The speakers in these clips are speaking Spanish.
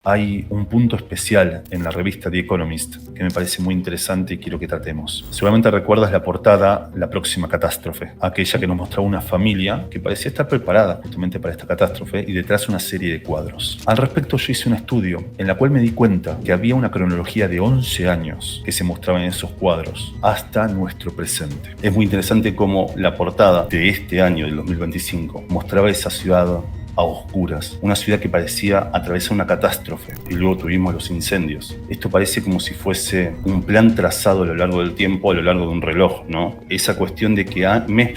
Hay un punto especial en la revista The Economist que me parece muy interesante y quiero que tratemos. Seguramente recuerdas la portada La próxima catástrofe, aquella que nos mostraba una familia que parecía estar preparada justamente para esta catástrofe y detrás una serie de cuadros. Al respecto yo hice un estudio en la cual me di cuenta que había una cronología de 11 años que se mostraba en esos cuadros hasta nuestro presente. Es muy interesante cómo la portada de este año, del 2025, mostraba esa ciudad a oscuras, una ciudad que parecía atravesar una catástrofe y luego tuvimos los incendios. Esto parece como si fuese un plan trazado a lo largo del tiempo, a lo largo de un reloj, ¿no? Esa cuestión de que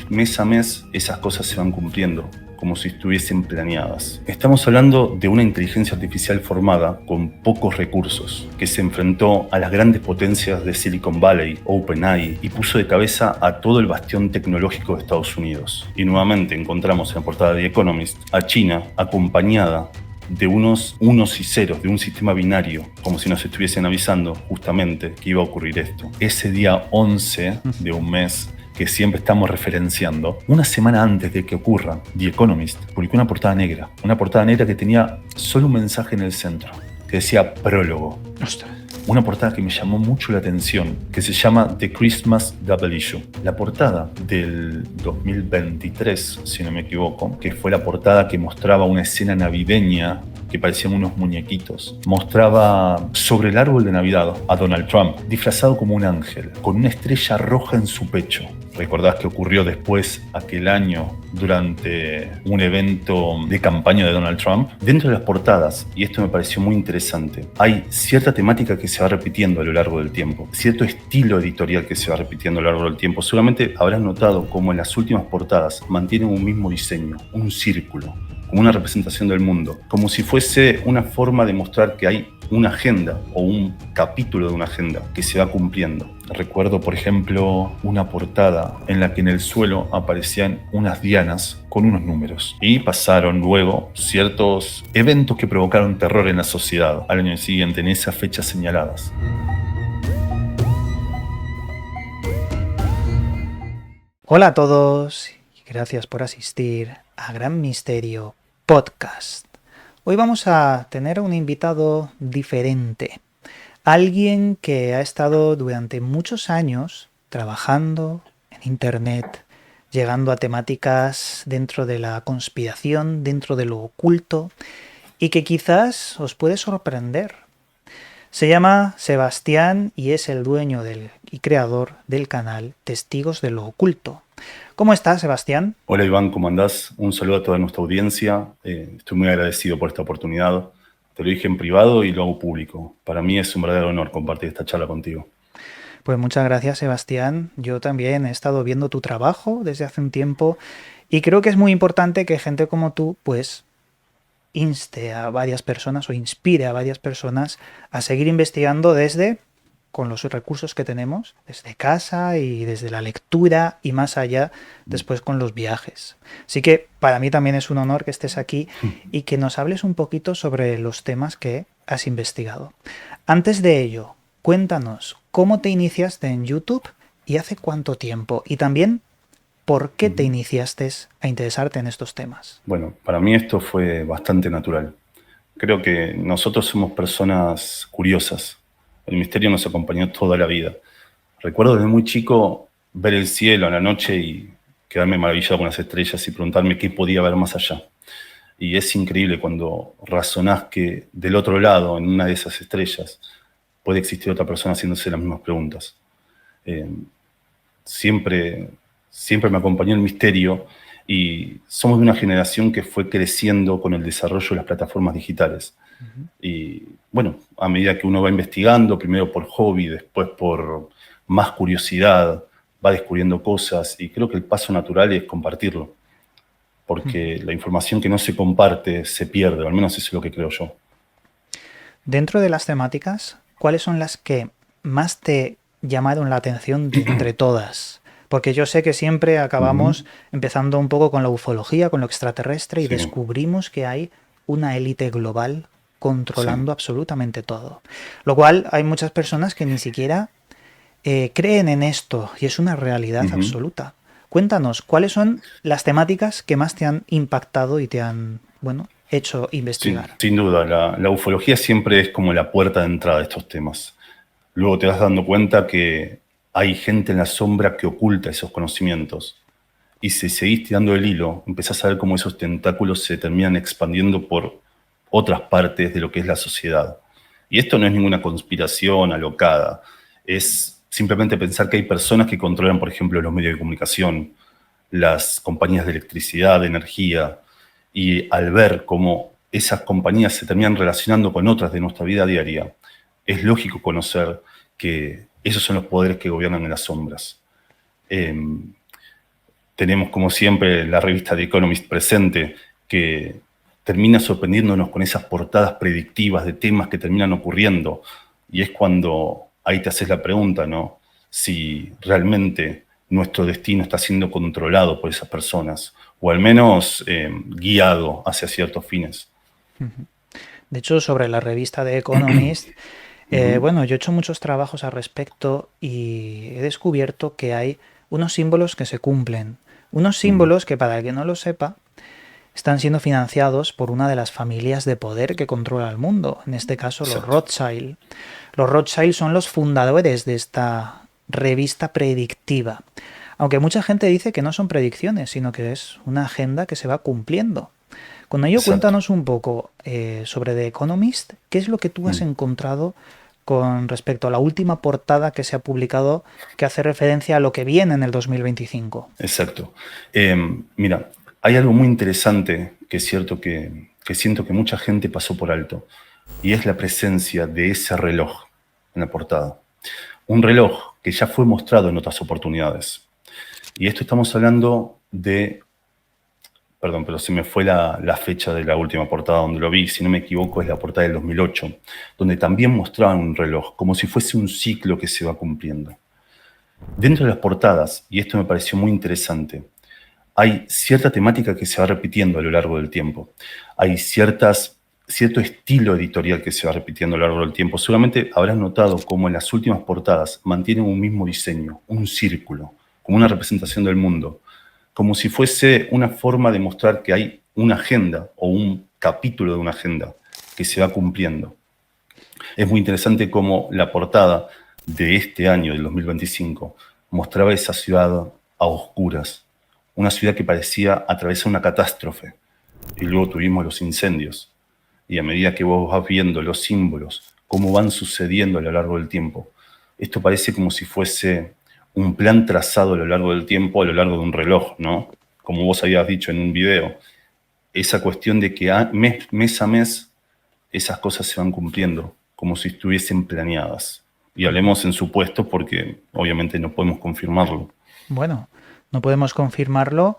mes a mes esas cosas se van cumpliendo, como si estuviesen planeadas. Estamos hablando de una inteligencia artificial formada con pocos recursos, que se enfrentó a las grandes potencias de Silicon Valley, OpenAI, y puso de cabeza a todo el bastión tecnológico de Estados Unidos. Y nuevamente encontramos en la portada de The Economist a China acompañada de unos unos y ceros, de un sistema binario, como si nos estuviesen avisando justamente que iba a ocurrir esto. Ese día 11 de un mes que siempre estamos referenciando, una semana antes de que ocurra, The Economist publicó una portada negra que tenía solo un mensaje en el centro, que decía prólogo. Ostras. Una portada que me llamó mucho la atención, que se llama The Christmas Double Issue. La portada del 2023, si no me equivoco, que fue la portada que mostraba una escena navideña que parecían unos muñequitos. Mostraba sobre el árbol de Navidad a Donald Trump, disfrazado como un ángel, con una estrella roja en su pecho. ¿Recordás que ocurrió después aquel año durante un evento de campaña de Donald Trump? Dentro de las portadas, y esto me pareció muy interesante, hay cierta temática que se va repitiendo a lo largo del tiempo, cierto estilo editorial que se va repitiendo a lo largo del tiempo. Seguramente habrás notado cómo en las últimas portadas mantienen un mismo diseño, un círculo, como una representación del mundo, como si fuese una forma de mostrar que hay una agenda o un capítulo de una agenda que se va cumpliendo. Recuerdo, por ejemplo, una portada en la que en el suelo aparecían unas dianas con unos números y pasaron luego ciertos eventos que provocaron terror en la sociedad al año siguiente, en esas fechas señaladas. Hola a todos y gracias por asistir a Gran Misterio Podcast. Hoy vamos a tener un invitado diferente, alguien que ha estado durante muchos años trabajando en Internet, llegando a temáticas dentro de la conspiración, dentro de lo oculto, y que quizás os puede sorprender. Se llama Sebastián y es el dueño y creador del canal Testigos de lo Oculto. ¿Cómo estás, Sebastián? Hola Iván, ¿cómo andás? Un saludo a toda nuestra audiencia. Estoy muy agradecido por esta oportunidad. Te lo dije en privado y lo hago público. Para mí es un verdadero honor compartir esta charla contigo. Pues muchas gracias, Sebastián. Yo también he estado viendo tu trabajo desde hace un tiempo y creo que es muy importante que gente como tú, pues, inste a varias personas o inspire a varias personas a seguir investigando con los recursos que tenemos, desde casa y desde la lectura y más allá, después con los viajes. Así que para mí también es un honor que estés aquí y que nos hables un poquito sobre los temas que has investigado. Antes de ello, cuéntanos cómo te iniciaste en YouTube y hace cuánto tiempo, y también ¿por qué te iniciaste a interesarte en estos temas? Bueno, para mí esto fue bastante natural. Creo que nosotros somos personas curiosas. El misterio nos acompañó toda la vida. Recuerdo desde muy chico ver el cielo a la noche y quedarme maravillado con las estrellas y preguntarme qué podía haber más allá. Y es increíble cuando razonás que del otro lado, en una de esas estrellas, puede existir otra persona haciéndose las mismas preguntas. Siempre me acompañó el misterio y somos de una generación que fue creciendo con el desarrollo de las plataformas digitales. Y bueno, a medida que uno va investigando, primero por hobby, después por más curiosidad, va descubriendo cosas y creo que el paso natural es compartirlo, porque la información que no se comparte se pierde, o al menos eso es lo que creo yo. Dentro de las temáticas, ¿cuáles son las que más te llamaron la atención de entre todas? Porque yo sé que siempre acabamos empezando un poco con la ufología, con lo extraterrestre, y Sí, descubrimos que hay una élite global controlando sí. absolutamente todo. Lo cual hay muchas personas que ni siquiera creen en esto y es una realidad absoluta. Cuéntanos, ¿cuáles son las temáticas que más te han impactado y te han, bueno, hecho Sí, investigar. sin duda, la ufología siempre es como la puerta de entrada de estos temas. Luego te vas dando cuenta que hay gente en la sombra que oculta esos conocimientos. Y si seguís tirando el hilo, empezás a ver cómo esos tentáculos se terminan expandiendo por otras partes de lo que es la sociedad. Y esto no es ninguna conspiración alocada, es simplemente pensar que hay personas que controlan, por ejemplo, los medios de comunicación, las compañías de electricidad, de energía, y al ver cómo esas compañías se terminan relacionando con otras de nuestra vida diaria, es lógico conocer que esos son los poderes que gobiernan en las sombras. Eh, Tenemos, como siempre, la revista The Economist presente, que termina sorprendiéndonos con esas portadas predictivas de temas que terminan ocurriendo. Y es cuando ahí te haces la pregunta, ¿no? Si realmente nuestro destino está siendo controlado por esas personas, o al menos guiado hacia ciertos fines. De hecho, sobre la revista de Economist, Ujú. bueno, yo he hecho muchos trabajos al respecto y he descubierto que hay unos símbolos que se cumplen. Unos Ujú. símbolos que, para el que no lo sepa, están siendo financiados por una de las familias de poder que controla el mundo, en este caso los Exacto. Rothschild. Los Rothschild son los fundadores de esta revista predictiva, aunque mucha gente dice que no son predicciones, sino que es una agenda que se va cumpliendo. Con ello, Exacto. cuéntanos un poco sobre The Economist, qué es lo que tú has Mm. encontrado con respecto a la última portada que se ha publicado que hace referencia a lo que viene en el 2025. Exacto. Mira, hay algo muy interesante que es cierto que siento que mucha gente pasó por alto, y es la presencia de ese reloj en la portada. Un reloj que ya fue mostrado en otras oportunidades. Y esto estamos hablando de, perdón, pero se me fue la fecha de la última portada donde lo vi, si no me equivoco es la portada del 2008, donde también mostraban un reloj, como si fuese un ciclo que se va cumpliendo. Dentro de las portadas, y esto me pareció muy interesante, hay cierta temática que se va repitiendo a lo largo del tiempo. Hay cierto estilo editorial que se va repitiendo a lo largo del tiempo. Seguramente habrás notado cómo en las últimas portadas mantienen un mismo diseño, un círculo, como una representación del mundo, como si fuese una forma de mostrar que hay una agenda o un capítulo de una agenda que se va cumpliendo. Es muy interesante cómo la portada de este año, del 2025, mostraba esa ciudad a oscuras, una ciudad que parecía atravesar una catástrofe. Y luego tuvimos los incendios. Y a medida que vos vas viendo los símbolos, cómo van sucediendo a lo largo del tiempo, esto parece como si fuese un plan trazado a lo largo del tiempo, a lo largo de un reloj, ¿no? Como vos habías dicho en un video, esa cuestión de que mes a mes esas cosas se van cumpliendo, como si estuviesen planeadas. Y hablemos en supuesto porque obviamente no podemos confirmarlo. Bueno, no podemos confirmarlo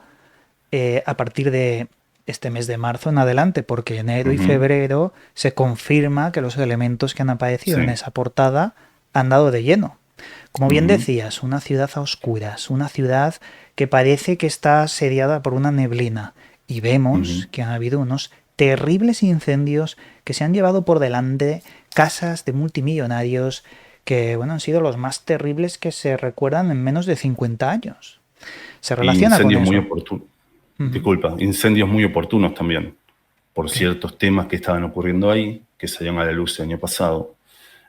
a partir de este mes de marzo en adelante, porque enero y Ujú. febrero se confirma que los elementos que han aparecido en Sí. esa portada han dado de lleno. Como bien Ujú. decías, una ciudad a oscuras, una ciudad que parece que está asediada por una neblina. Y vemos Ujú. que han habido unos terribles incendios que se han llevado por delante casas de multimillonarios que, bueno, han sido los más terribles que se recuerdan en menos de 50 años. Se Y relaciona con incendios muy eso. oportunos. Ujú. Disculpa, incendios muy oportunos también, por Ok. ciertos temas que estaban ocurriendo ahí, que salieron a la luz el año pasado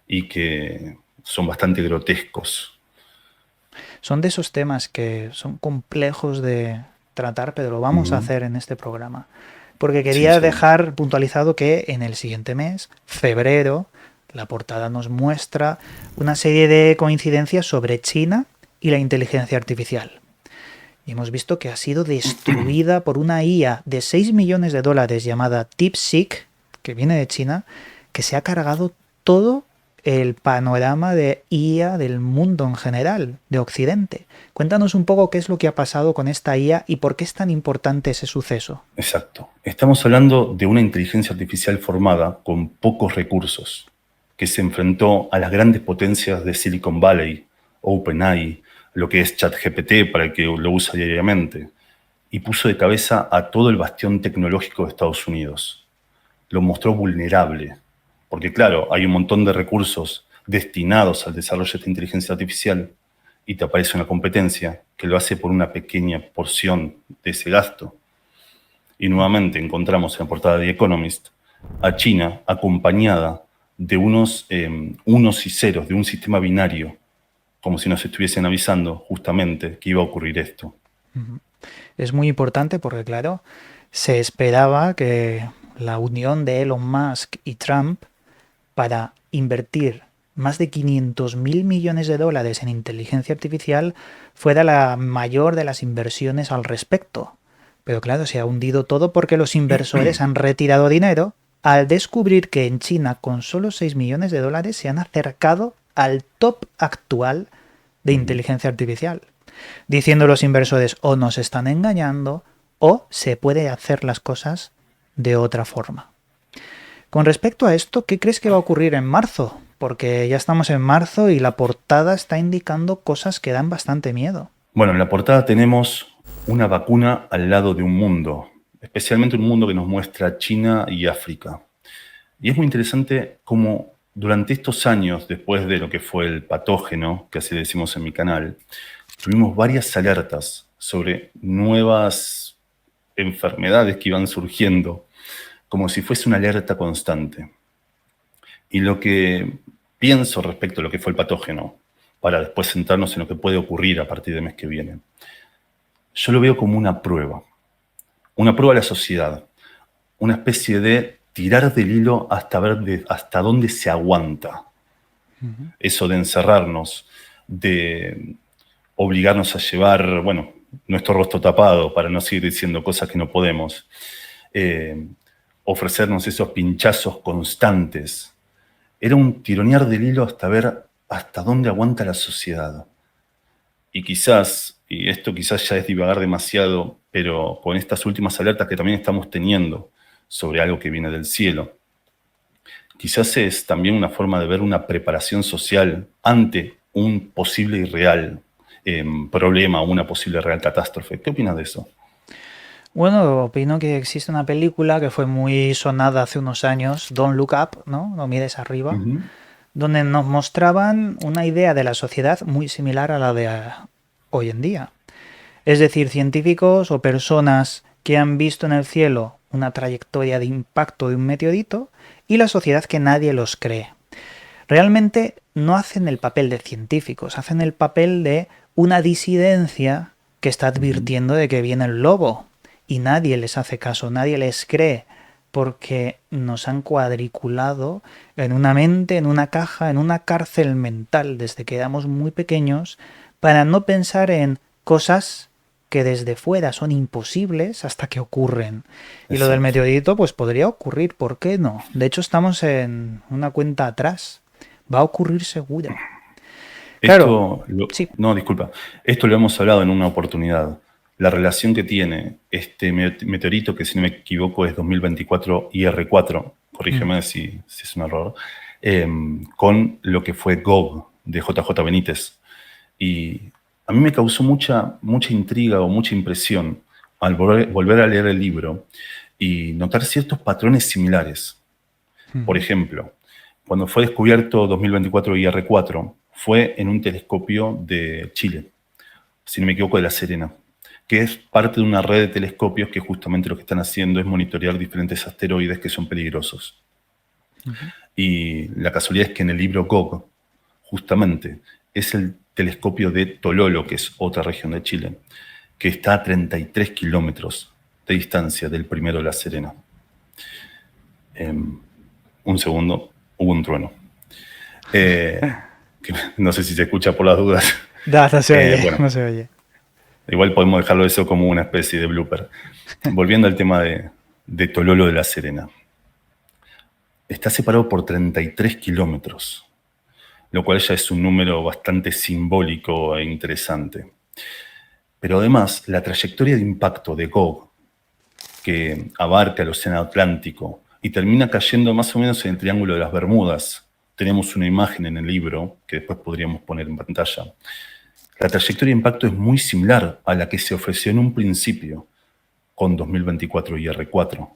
y que son bastante grotescos. Son de esos temas que son complejos de tratar, pero lo vamos a Ujú. hacer en este programa. Porque Sí, quería seguro. dejar puntualizado que en el siguiente mes, febrero, la portada nos muestra una serie de coincidencias sobre China y la inteligencia artificial. Y hemos visto que ha sido destruida por una IA de 6 millones de dólares llamada DeepSeek, que viene de China, que se ha cargado todo el panorama de IA del mundo en general, de Occidente. Cuéntanos un poco qué es lo que ha pasado con esta IA y por qué es tan importante ese suceso. Exacto. Estamos hablando de una inteligencia artificial formada con pocos recursos, que se enfrentó a las grandes potencias de Silicon Valley, OpenAI, lo que es ChatGPT para el que lo usa diariamente, y puso de cabeza a todo el bastión tecnológico de Estados Unidos. Lo mostró vulnerable, porque claro, hay un montón de recursos destinados al desarrollo de esta inteligencia artificial y te aparece una competencia que lo hace por una pequeña porción de ese gasto. Y nuevamente encontramos en la portada de The Economist a China acompañada de unos unos y ceros, de un sistema binario, como si nos estuviesen avisando justamente que iba a ocurrir esto. Es muy importante porque, claro, se esperaba que la unión de Elon Musk y Trump para invertir más de 500.000 millones de dólares en inteligencia artificial fuera la mayor de las inversiones al respecto. Pero claro, se ha hundido todo porque los inversores han retirado dinero al descubrir que en China con solo 6 millones de dólares se han acercado al top actual de inteligencia artificial, diciendo los inversores o nos están engañando o se puede hacer las cosas de otra forma. Con respecto a esto, ¿qué crees que va a ocurrir en marzo? Porque ya estamos en marzo y la portada está indicando cosas que dan bastante miedo. Bueno, en la portada tenemos una vacuna al lado de un mundo, especialmente un mundo que nos muestra China y África. Y es muy interesante cómo durante estos años, después de lo que fue el patógeno, que así decimos en mi canal, tuvimos varias alertas sobre nuevas enfermedades que iban surgiendo, como si fuese una alerta constante. Y lo que pienso respecto a lo que fue el patógeno, para después centrarnos en lo que puede ocurrir a partir del mes que viene, yo lo veo como una prueba a la sociedad, una especie de tirar del hilo hasta ver hasta dónde se aguanta. Eso de encerrarnos, de obligarnos a llevar, bueno, nuestro rostro tapado para no seguir diciendo cosas que no podemos, ofrecernos esos pinchazos constantes. Era un tironear del hilo hasta ver hasta dónde aguanta la sociedad. Y quizás, y esto quizás ya es divagar demasiado, pero con estas últimas alertas que también estamos teniendo sobre algo que viene del cielo, quizás es también una forma de ver una preparación social ante un posible y real problema o una posible real catástrofe. ¿Qué opinas de eso? Bueno, opino que existe una película que fue muy sonada hace unos años, Don't Look Up, ¿no? No mires arriba, Ujú. donde nos mostraban una idea de la sociedad muy similar a la de hoy en día. Es decir, científicos o personas que han visto en el cielo una trayectoria de impacto de un meteorito y la sociedad que nadie los cree. Realmente no hacen el papel de científicos, hacen el papel de una disidencia que está advirtiendo de que viene el lobo y nadie les hace caso, nadie les cree porque nos han cuadriculado en una mente, en una caja, en una cárcel mental desde que éramos muy pequeños para no pensar en cosas que desde fuera son imposibles hasta que ocurren. Y lo del Exacto. meteorito pues podría ocurrir, ¿por qué no? De hecho estamos en una cuenta atrás. Va a ocurrir seguro. Claro, sí. No, disculpa, esto lo hemos hablado en una oportunidad. La relación que tiene este meteorito, que si no me equivoco es 2024 IR4, Mm. corrígeme si es un error, con lo que fue Gog de JJ Benítez. Y a mí me causó mucha intriga o mucha impresión al volver a leer el libro y notar ciertos patrones similares. Por ejemplo, cuando fue descubierto 2024 IR4, fue en un telescopio de Chile, si no me equivoco, de La Serena, que es parte de una red de telescopios que justamente lo que están haciendo es monitorear diferentes asteroides que son peligrosos. Y la casualidad es que en el libro Gog, justamente, es el telescopio de Tololo, que es otra región de Chile, que está a 33 kilómetros de distancia del primero de La Serena. Un segundo, hubo un trueno. No sé si se escucha por las dudas. No se oye, Bueno, no se oye. igual podemos dejarlo eso como una especie de blooper. Volviendo al tema de Tololo de La Serena. Está separado por 33 kilómetros, lo cual ya es un número bastante simbólico e interesante. Pero además, la trayectoria de impacto de Gog, que abarca el Océano Atlántico y termina cayendo más o menos en el Triángulo de las Bermudas. Tenemos una imagen en el libro que después podríamos poner en pantalla. La trayectoria de impacto es muy similar a la que se ofreció en un principio con 2024 IR4.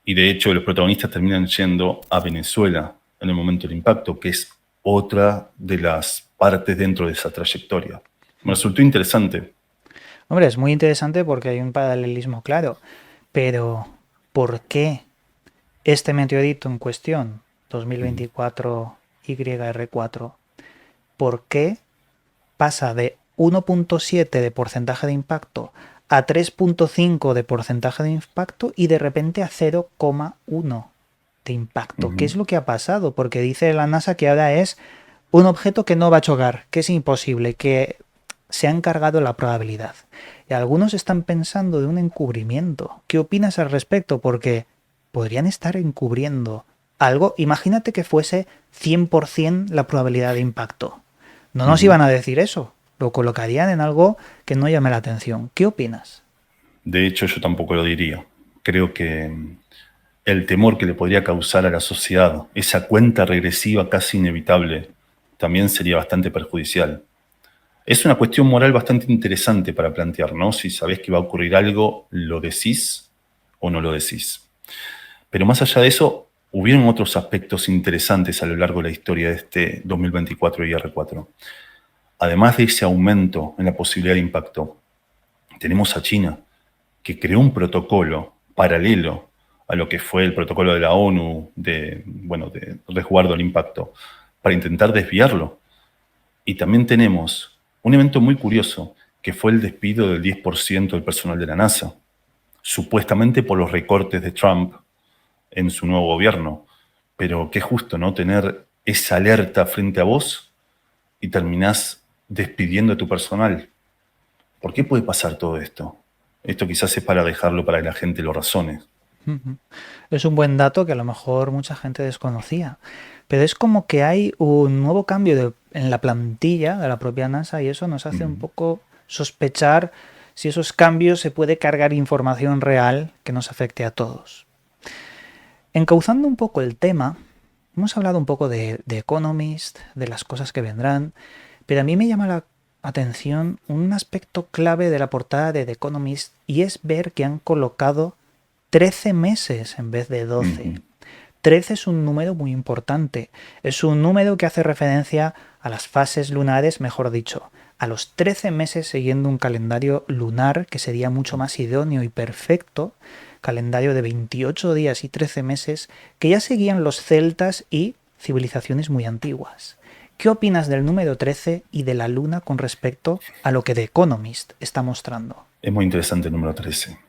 Y de hecho los protagonistas terminan yendo a Venezuela en el momento del impacto, que es otra de las partes dentro de esa trayectoria. Me resultó interesante. Hombre, es muy interesante porque hay un paralelismo claro. Pero, ¿por qué este meteorito en cuestión, Mm, 2024 YR4, por qué pasa de 1,7 de porcentaje de impacto a 3,5 de porcentaje de impacto y de repente a 0,1 de impacto? ¿Qué ujú. es lo que ha pasado? Porque dice la NASA que ahora es un objeto que no va a chocar, que es imposible, que se ha encargado la probabilidad. Y algunos están pensando de un encubrimiento. ¿Qué opinas al respecto? Porque podrían estar encubriendo algo. Imagínate que fuese 100% la probabilidad de impacto. No nos Ujú. iban a decir eso. Lo colocarían en algo que no llame la atención. ¿Qué opinas? De hecho, yo tampoco lo diría. Creo que el temor que le podría causar a la sociedad, esa cuenta regresiva casi inevitable, también sería bastante perjudicial. Es una cuestión moral bastante interesante para plantear, ¿no? Si sabés que va a ocurrir algo, ¿lo decís o no lo decís? Pero más allá de eso, hubieron otros aspectos interesantes a lo largo de la historia de este 2024 y R4. Además de ese aumento en la posibilidad de impacto, tenemos a China, que creó un protocolo paralelo a lo que fue el protocolo de la ONU de resguardo al impacto, para intentar desviarlo. Y también tenemos un evento muy curioso, que fue el despido del 10% del personal de la NASA, supuestamente por los recortes de Trump en su nuevo gobierno. Pero qué justo, ¿no? Tener esa alerta frente a vos y terminás despidiendo a tu personal. ¿Por qué puede pasar todo esto? Esto quizás es para dejarlo para que la gente lo razone. Ujú. Es un buen dato que a lo mejor mucha gente desconocía. Pero es como que hay un nuevo cambio en la plantilla de la propia NASA y eso nos hace un Mm. poco sospechar si esos cambios se puede cargar información real que nos afecte a todos. Encauzando un poco el tema, hemos hablado un poco de Economist, de las cosas que vendrán, pero a mí me llama la atención un aspecto clave de la portada de The Economist y es ver que han colocado 13 meses en vez de 12. Ujú. 13 es un número muy importante. Es un número que hace referencia a las fases lunares, mejor dicho, a los 13 meses siguiendo un calendario lunar que sería mucho más idóneo y perfecto, calendario de 28 días y 13 meses que ya seguían los celtas y civilizaciones muy antiguas. ¿Qué opinas del número 13 y de la luna con respecto a lo que The Economist está mostrando? Es muy interesante el número 13,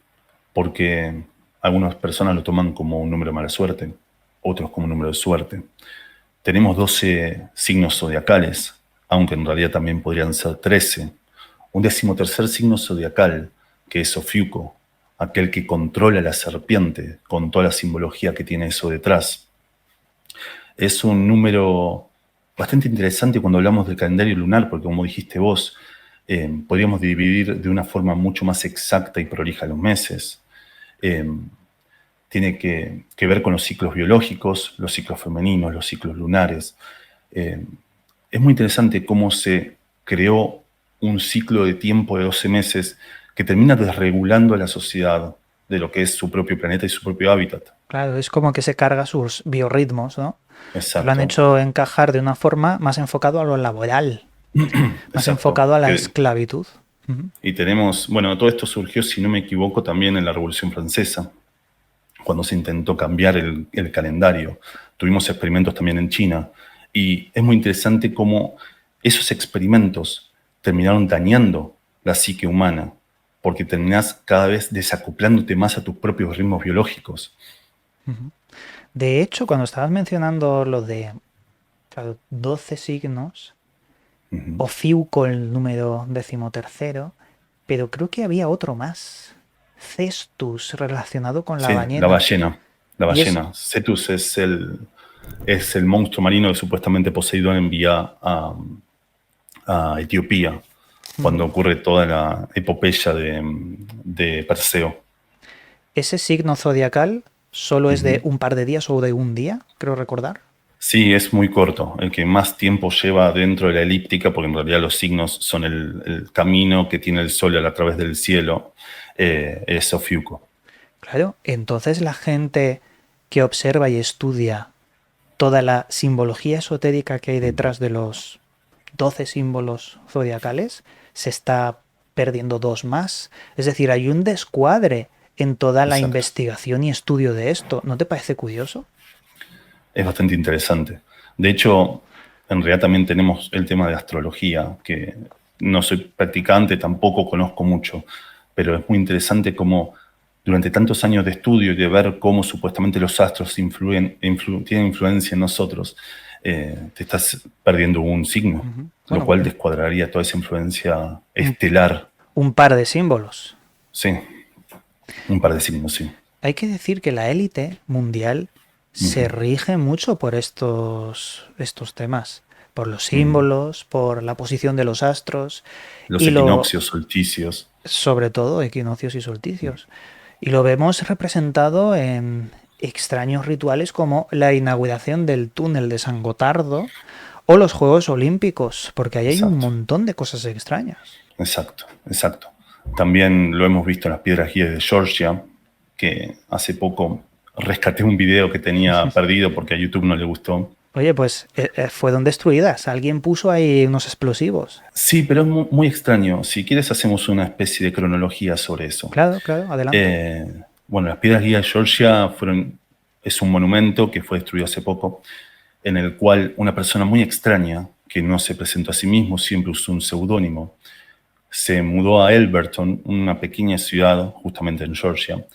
porque algunas personas lo toman como un número de mala suerte, otros como un número de suerte. Tenemos 12 signos zodiacales, aunque en realidad también podrían ser 13. Un 13º signo zodiacal, que es Ofiuco, aquel que controla la serpiente, con toda la simbología que tiene eso detrás. Es un número bastante interesante cuando hablamos del calendario lunar, porque como dijiste vos, podríamos dividir de una forma mucho más exacta y prolija los meses. Eh, Tiene que ver con los ciclos biológicos, los ciclos femeninos, los ciclos lunares. Eh, es muy interesante cómo se creó un ciclo de tiempo de 12 meses que termina desregulando a la sociedad de lo que es su propio planeta y su propio hábitat. Claro, es como que se carga sus biorritmos, ¿no? Que lo han Exacto. hecho encajar de una forma más enfocado a lo laboral, más Exacto. enfocado a la esclavitud. Ujú. Y tenemos, bueno, todo esto surgió, si no me equivoco, también en la Revolución Francesa, cuando se intentó cambiar el calendario. Tuvimos experimentos también en China. Y es muy interesante cómo esos experimentos terminaron dañando la psique humana, porque terminás cada vez desacoplándote más a tus propios ritmos biológicos. De hecho, cuando estabas mencionando lo de claro, 12 signos, Ujú. Ofiuco el número 13º, pero creo que había otro más. Cestus relacionado con la Sí, la ballena. ballena. La Y es ballena. Cetus es el monstruo marino que supuestamente Poseidón envía a Etiopía cuando ocurre toda la epopeya de Perseo. ese signo zodiacal solo es de Ujú. un par de días o de un día, creo recordar. Sí, es muy corto, el que más tiempo lleva dentro de la elíptica, porque en realidad los signos son el camino que tiene el Sol a través del cielo, es Ofiuco. Claro, entonces la gente que observa y estudia toda la simbología esotérica que hay detrás de los 12 símbolos zodiacales se está perdiendo dos más. Es decir, hay un descuadre en toda la exacto. investigación y estudio de esto. ¿No te parece curioso? Es bastante interesante. De hecho, en realidad también tenemos el tema de astrología, que no soy practicante, tampoco conozco mucho, pero es muy interesante cómo durante tantos años de estudio y de ver cómo supuestamente los astros tienen influencia en nosotros, te estás perdiendo un signo, Ujú. lo Bueno, cual descuadraría toda esa influencia un, estelar. un par de símbolos. Sí, un par de signos, sí. Hay que decir que la élite mundial se Ujú, rige mucho por estos temas, por los ujú. símbolos, por la posición de los astros Los y equinoccios, solsticios. sobre todo equinoccios y solsticios. Y lo vemos representado en extraños rituales como la inauguración del túnel de San Gotardo o los Juegos Olímpicos, porque ahí hay un Exacto. montón de cosas extrañas. Exacto, exacto. También lo hemos visto en las piedras guías de Georgia, que hace poco rescaté un video que tenía perdido porque a YouTube no le gustó. Oye, pues fueron destruidas. Alguien puso ahí unos explosivos. Sí, pero es muy extraño. Si quieres hacemos una especie de cronología sobre eso. Claro, claro, adelante. Eh, bueno, las piedras guías de Georgia es un monumento que fue destruido hace poco, en el cual una persona muy extraña, que no se presentó a sí mismo, siempre usó un seudónimo, se mudó a Elberton, una pequeña ciudad justamente en Georgia,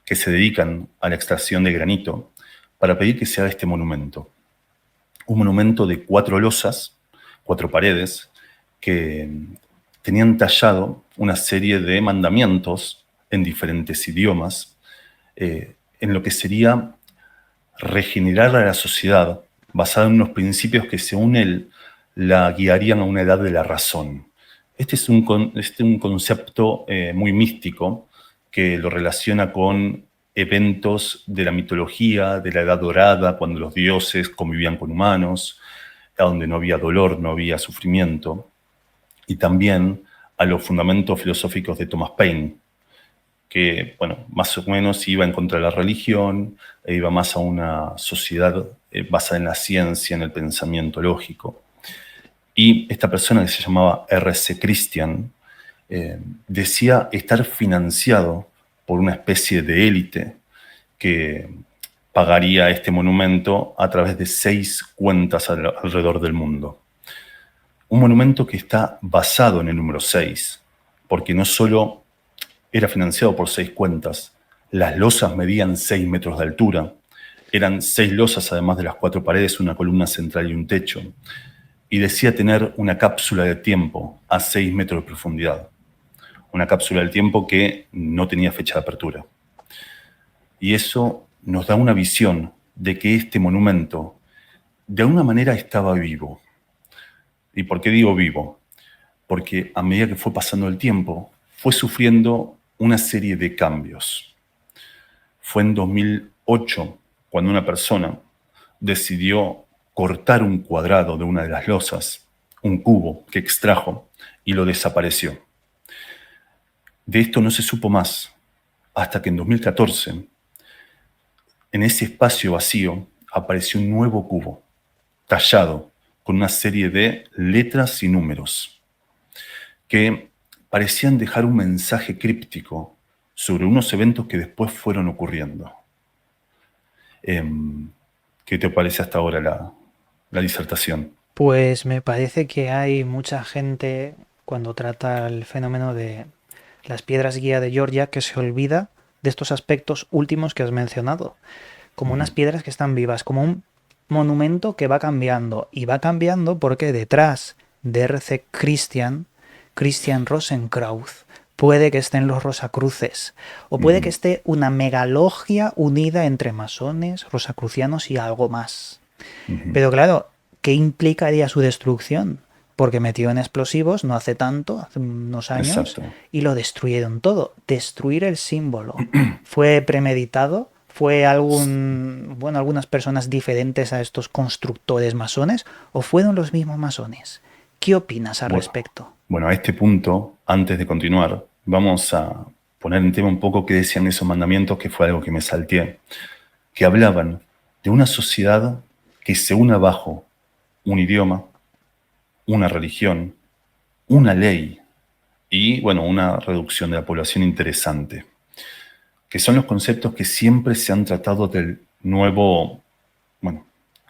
que se dedican a la extracción de granito, para pedir que se haga este monumento. Un monumento de 4 losas, 4 paredes, que tenían tallado una serie de mandamientos en diferentes idiomas, en lo que sería regenerar a la sociedad basada en unos principios que, según él, la guiarían a una edad de la razón. Este es un concepto muy místico que lo relaciona con eventos de la mitología, de la Edad Dorada, cuando los dioses convivían con humanos, donde no había dolor, no había sufrimiento, y también a los fundamentos filosóficos de Thomas Paine, que, bueno, más o menos iba en contra de la religión, e iba más a una sociedad basada en la ciencia, en el pensamiento lógico. Y esta persona que se llamaba R.C. Christian decía estar financiado por una especie de élite que pagaría este monumento a través de 6 cuentas alrededor del mundo. Un monumento que está basado en el número 6, porque no solo era financiado por 6 cuentas, las losas medían 6 metros de altura, eran 6 losas además de las 4 paredes, una columna central y un techo, y decía tener una cápsula de tiempo a 6 metros de profundidad, una cápsula del tiempo que no tenía fecha de apertura. Y eso nos da una visión de que este monumento de alguna manera estaba vivo. ¿Y por qué digo vivo? Porque a medida que fue pasando el tiempo, fue sufriendo una serie de cambios. Fue en 2008 cuando una persona decidió cortar un cuadrado de una de las losas, un cubo que extrajo, y lo desapareció. De esto no se supo más hasta que en 2014, en ese espacio vacío, apareció un nuevo cubo, tallado con una serie de letras y números, que parecían dejar un mensaje críptico sobre unos eventos que después fueron ocurriendo. ¿Qué te parece hasta ahora la disertación? Pues me parece que hay mucha gente cuando trata el fenómeno de las piedras guía de Georgia que se olvida de estos aspectos últimos que has mencionado, como unas piedras que están vivas, como un monumento que va cambiando y va cambiando porque detrás de R.C. Christian Rosenkrauth, puede que estén los Rosacruces o puede que esté una megalogia unida entre masones, rosacrucianos y algo más. Pero claro, ¿qué implicaría su destrucción? Porque metió en explosivos no hace tanto, hace unos años, Exacto. y lo destruyeron todo. Destruir el símbolo. ¿Fue premeditado? ¿Fue algunas personas diferentes a estos constructores masones? ¿O fueron los mismos masones? ¿Qué opinas al Bueno, respecto? bueno, a este punto, antes de continuar, vamos a poner en tema un poco qué decían esos mandamientos, que fue algo que me salteé, que hablaban de una sociedad que se una bajo un idioma, una religión, una ley y, bueno, una reducción de la población interesante. que son los conceptos que siempre se han tratado del nuevo, bueno,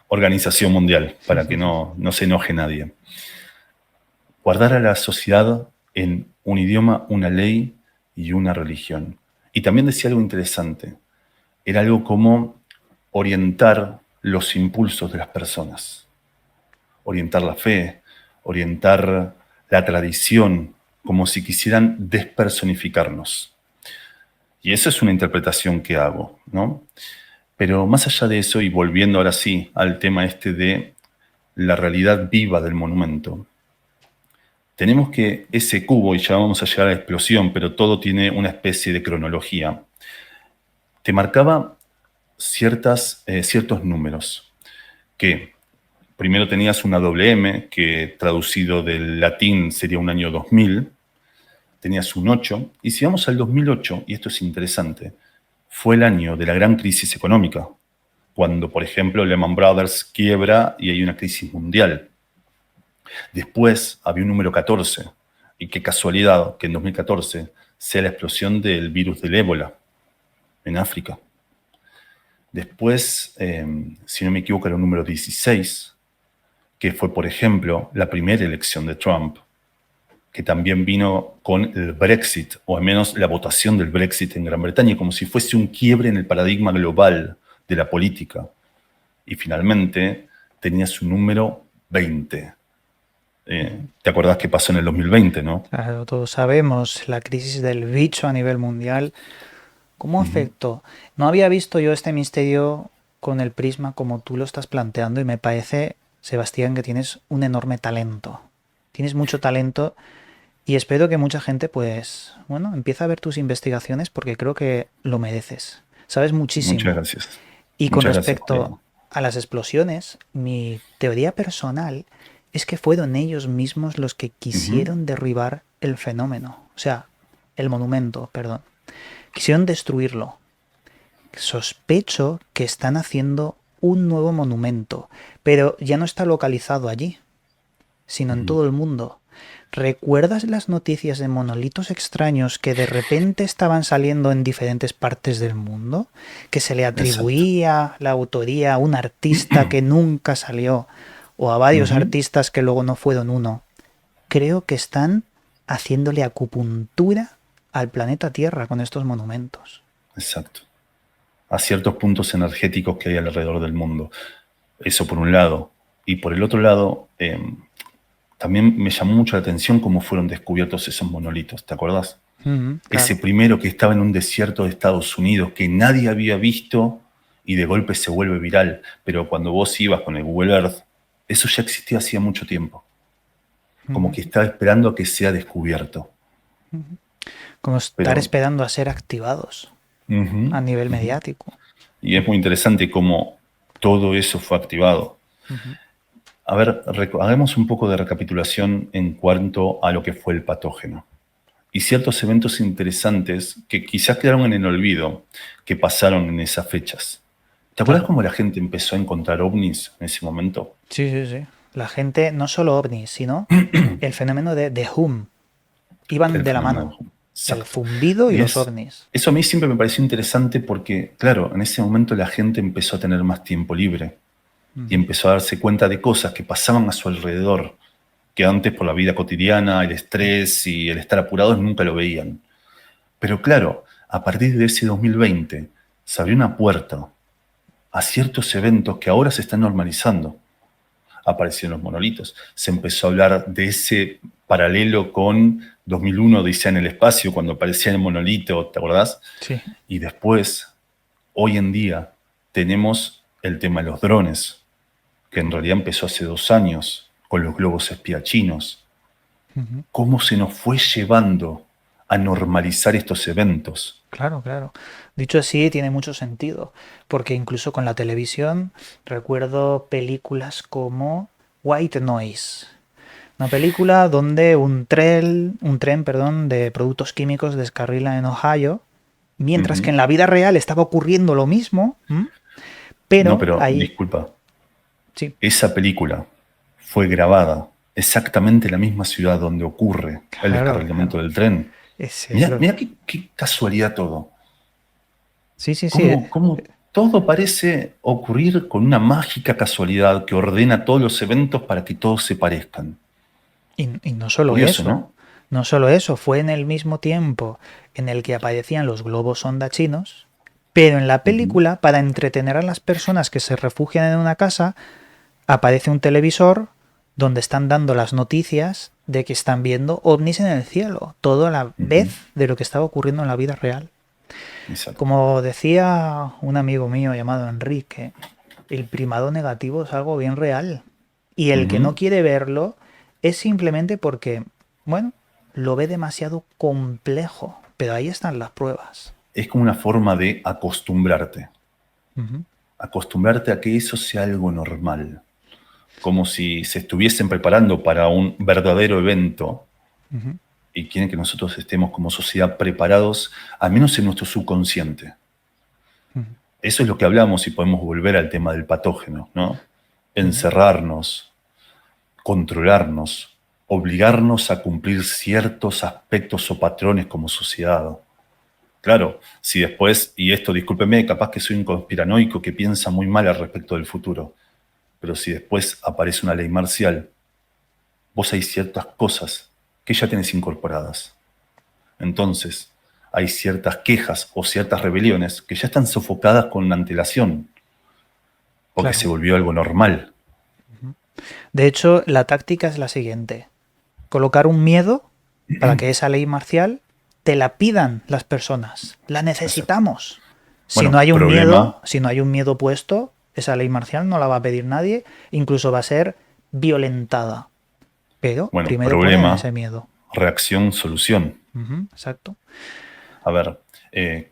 organización mundial, para que no se enoje nadie. Guardar a la sociedad en un idioma, una ley y una religión. Y también decía algo interesante. Era algo como orientar los impulsos de las personas. Orientar la fe, orientar la tradición, como si quisieran despersonificarnos. Y esa es una interpretación que hago, ¿no? Pero más allá de eso, y volviendo ahora sí al tema este de la realidad viva del monumento, tenemos que ese cubo, y ya vamos a llegar a la explosión, pero todo tiene una especie de cronología, te marcaba ciertos números, que primero tenías una doble M, que traducido del latín sería un año 2000, tenías un 8, y si vamos al 2008, y esto es interesante, fue el año de la gran crisis económica, cuando, por ejemplo, Lehman Brothers quiebra y hay una crisis mundial. Después había un número 14, y qué casualidad que en 2014 sea la explosión del virus del ébola en África. Después, si no me equivoco, era un número 16, que fue, por ejemplo, la primera elección de Trump, que también vino con el Brexit, o al menos la votación del Brexit en Gran Bretaña, como si fuese un quiebre en el paradigma global de la política. Y finalmente tenía su número 20. ¿Te acordás qué pasó en el 2020, no? Claro, todos sabemos la crisis del bicho a nivel mundial. ¿Cómo afectó? No había visto yo este misterio con el prisma como tú lo estás planteando y me parece, Sebastián, que tienes un enorme talento. Tienes mucho talento y espero que mucha gente, pues, bueno, empiece a ver tus investigaciones porque creo que lo mereces. Sabes Muchas muchísimo. gracias. Y con Muchas gracias. respecto a las explosiones, mi teoría personal es que fueron ellos mismos los que Ujú. quisieron derribar el fenómeno, o sea, el monumento, perdón. Quisieron destruirlo. Sospecho que están haciendo un nuevo monumento, pero ya no está localizado allí, sino en Ujú. todo el mundo. ¿Recuerdas las noticias de monolitos extraños que de repente estaban saliendo en diferentes partes del mundo? Que se le Exacto. atribuía la autoría a un artista que nunca salió o a varios Ujú. artistas que luego no fueron uno. Creo que están haciéndole acupuntura al planeta Tierra con estos monumentos. Exacto. A ciertos puntos energéticos que hay alrededor del mundo. Eso por un lado. Y por el otro lado, también me llamó mucho la atención cómo fueron descubiertos esos monolitos, ¿te acordás? Ese Claro. primero que estaba en un desierto de Estados Unidos que nadie había visto y de golpe se vuelve viral. Pero cuando vos ibas con el Google Earth, eso ya existía hacía mucho tiempo. Como que estaba esperando a que sea descubierto. Como estar Pero, esperando a ser activados ujú, a nivel ujú. mediático. Y es muy interesante cómo todo eso fue activado. A ver, hagamos un poco de recapitulación en cuanto a lo que fue el patógeno. Y ciertos eventos interesantes que quizás quedaron en el olvido, que pasaron en esas fechas. ¿Te acuerdas Claro. cómo la gente empezó a encontrar ovnis en ese momento? Sí, sí, sí. La gente, no solo ovnis, sino el fenómeno de Hum. Iban El de la fenómeno de mano. Hubble. El Exacto. zumbido y Y los ovnis. eso a mí siempre me pareció interesante porque, claro, en ese momento la gente empezó a tener más tiempo libre y empezó a darse cuenta de cosas que pasaban a su alrededor, que antes por la vida cotidiana, el estrés y el estar apurados nunca lo veían. Pero claro, a partir de ese 2020 se abrió una puerta a ciertos eventos que ahora se están normalizando. Aparecieron los monolitos, se empezó a hablar de ese paralelo con 2001 Odisea en el espacio, cuando aparecía el monolito, ¿te acordás? Sí. Y después, hoy en día, tenemos el tema de los drones, que en realidad empezó hace 2 años con los globos espía chinos. ¿Cómo se nos fue llevando a normalizar estos eventos? Claro, claro. Dicho así, tiene mucho sentido, porque incluso con la televisión recuerdo películas como White Noise, una película donde un tren, perdón, de productos químicos descarrila en Ohio, mientras que Ujú. en la vida real estaba ocurriendo lo mismo, No, pero pero ahí, disculpa, sí, esa película fue grabada exactamente en la misma ciudad donde ocurre el claro, descarrilamiento claro. del tren. Ese es Mira, lo... mira qué casualidad todo. Sí, sí, sí. Cómo todo parece ocurrir con una mágica casualidad que ordena todos los eventos para que todos se parezcan. Y no solo Curioso, eso, ¿no? no solo eso, fue en el mismo tiempo en el que aparecían los globos sonda chinos, pero en la Ujú, película, para entretener a las personas que se refugian en una casa, aparece un televisor donde están dando las noticias de que están viendo ovnis en el cielo, todo a la ujú, vez de lo que estaba ocurriendo en la vida real. exacto. Como decía un amigo mío llamado Enrique, el primado negativo es algo bien real. Y el que no Ujú. quiere verlo es simplemente porque, bueno, lo ve demasiado complejo. Pero ahí están las pruebas. Es como una forma de acostumbrarte. Ujú, Acostumbrarte a que eso sea algo normal. Como si se estuviesen preparando para un verdadero evento ujú, y quieren que nosotros estemos como sociedad preparados, al menos en nuestro subconsciente. ujú. Eso es lo que hablamos y podemos volver al tema del patógeno, ¿no? Ujú. Encerrarnos, controlarnos, obligarnos a cumplir ciertos aspectos o patrones como sociedad. Claro, si después, y esto discúlpeme, capaz que soy un conspiranoico que piensa muy mal al respecto del futuro, pero si después aparece una ley marcial, vos hay ciertas cosas que ya tenés incorporadas. Entonces, hay ciertas quejas o ciertas rebeliones que ya están sofocadas con antelación, porque se Claro. volvió algo normal. De hecho, la táctica es la siguiente. Colocar un miedo para que esa ley marcial te la pidan las personas. La Exacto. necesitamos. Si no Bueno, hay un miedo, problema, si no hay un miedo puesto, esa ley marcial no la va a pedir nadie, incluso va a ser violentada. Pero bueno, primero ponen problema, ese miedo. reacción, solución. Ujú, exacto. A ver,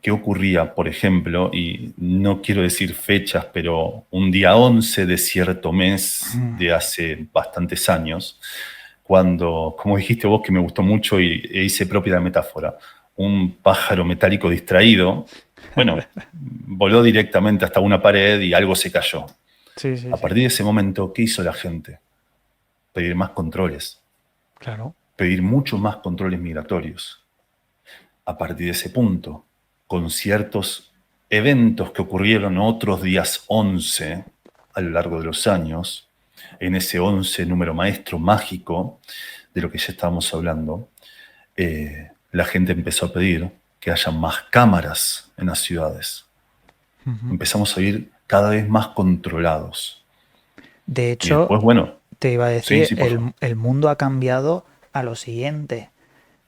¿qué ocurría, por ejemplo? Y no quiero decir fechas, pero un día 11 de cierto mes Mm. de hace bastantes años, cuando, como dijiste vos, que me gustó mucho e hice propia la metáfora, un pájaro metálico distraído, bueno, voló directamente hasta una pared y algo se cayó. Sí, sí, A sí. partir de ese momento, ¿qué hizo la gente? Pedir más controles, Claro. pedir mucho más controles migratorios. A partir de ese punto, con ciertos eventos que ocurrieron otros días 11 a lo largo de los años, en ese 11 número maestro mágico de lo que ya estábamos hablando, la gente empezó a pedir que haya más cámaras en las ciudades. Ujú. Empezamos a ir cada vez más controlados. De Y hecho, después, bueno, te iba a sí, decir, sí, por favor. el mundo ha cambiado a lo siguiente.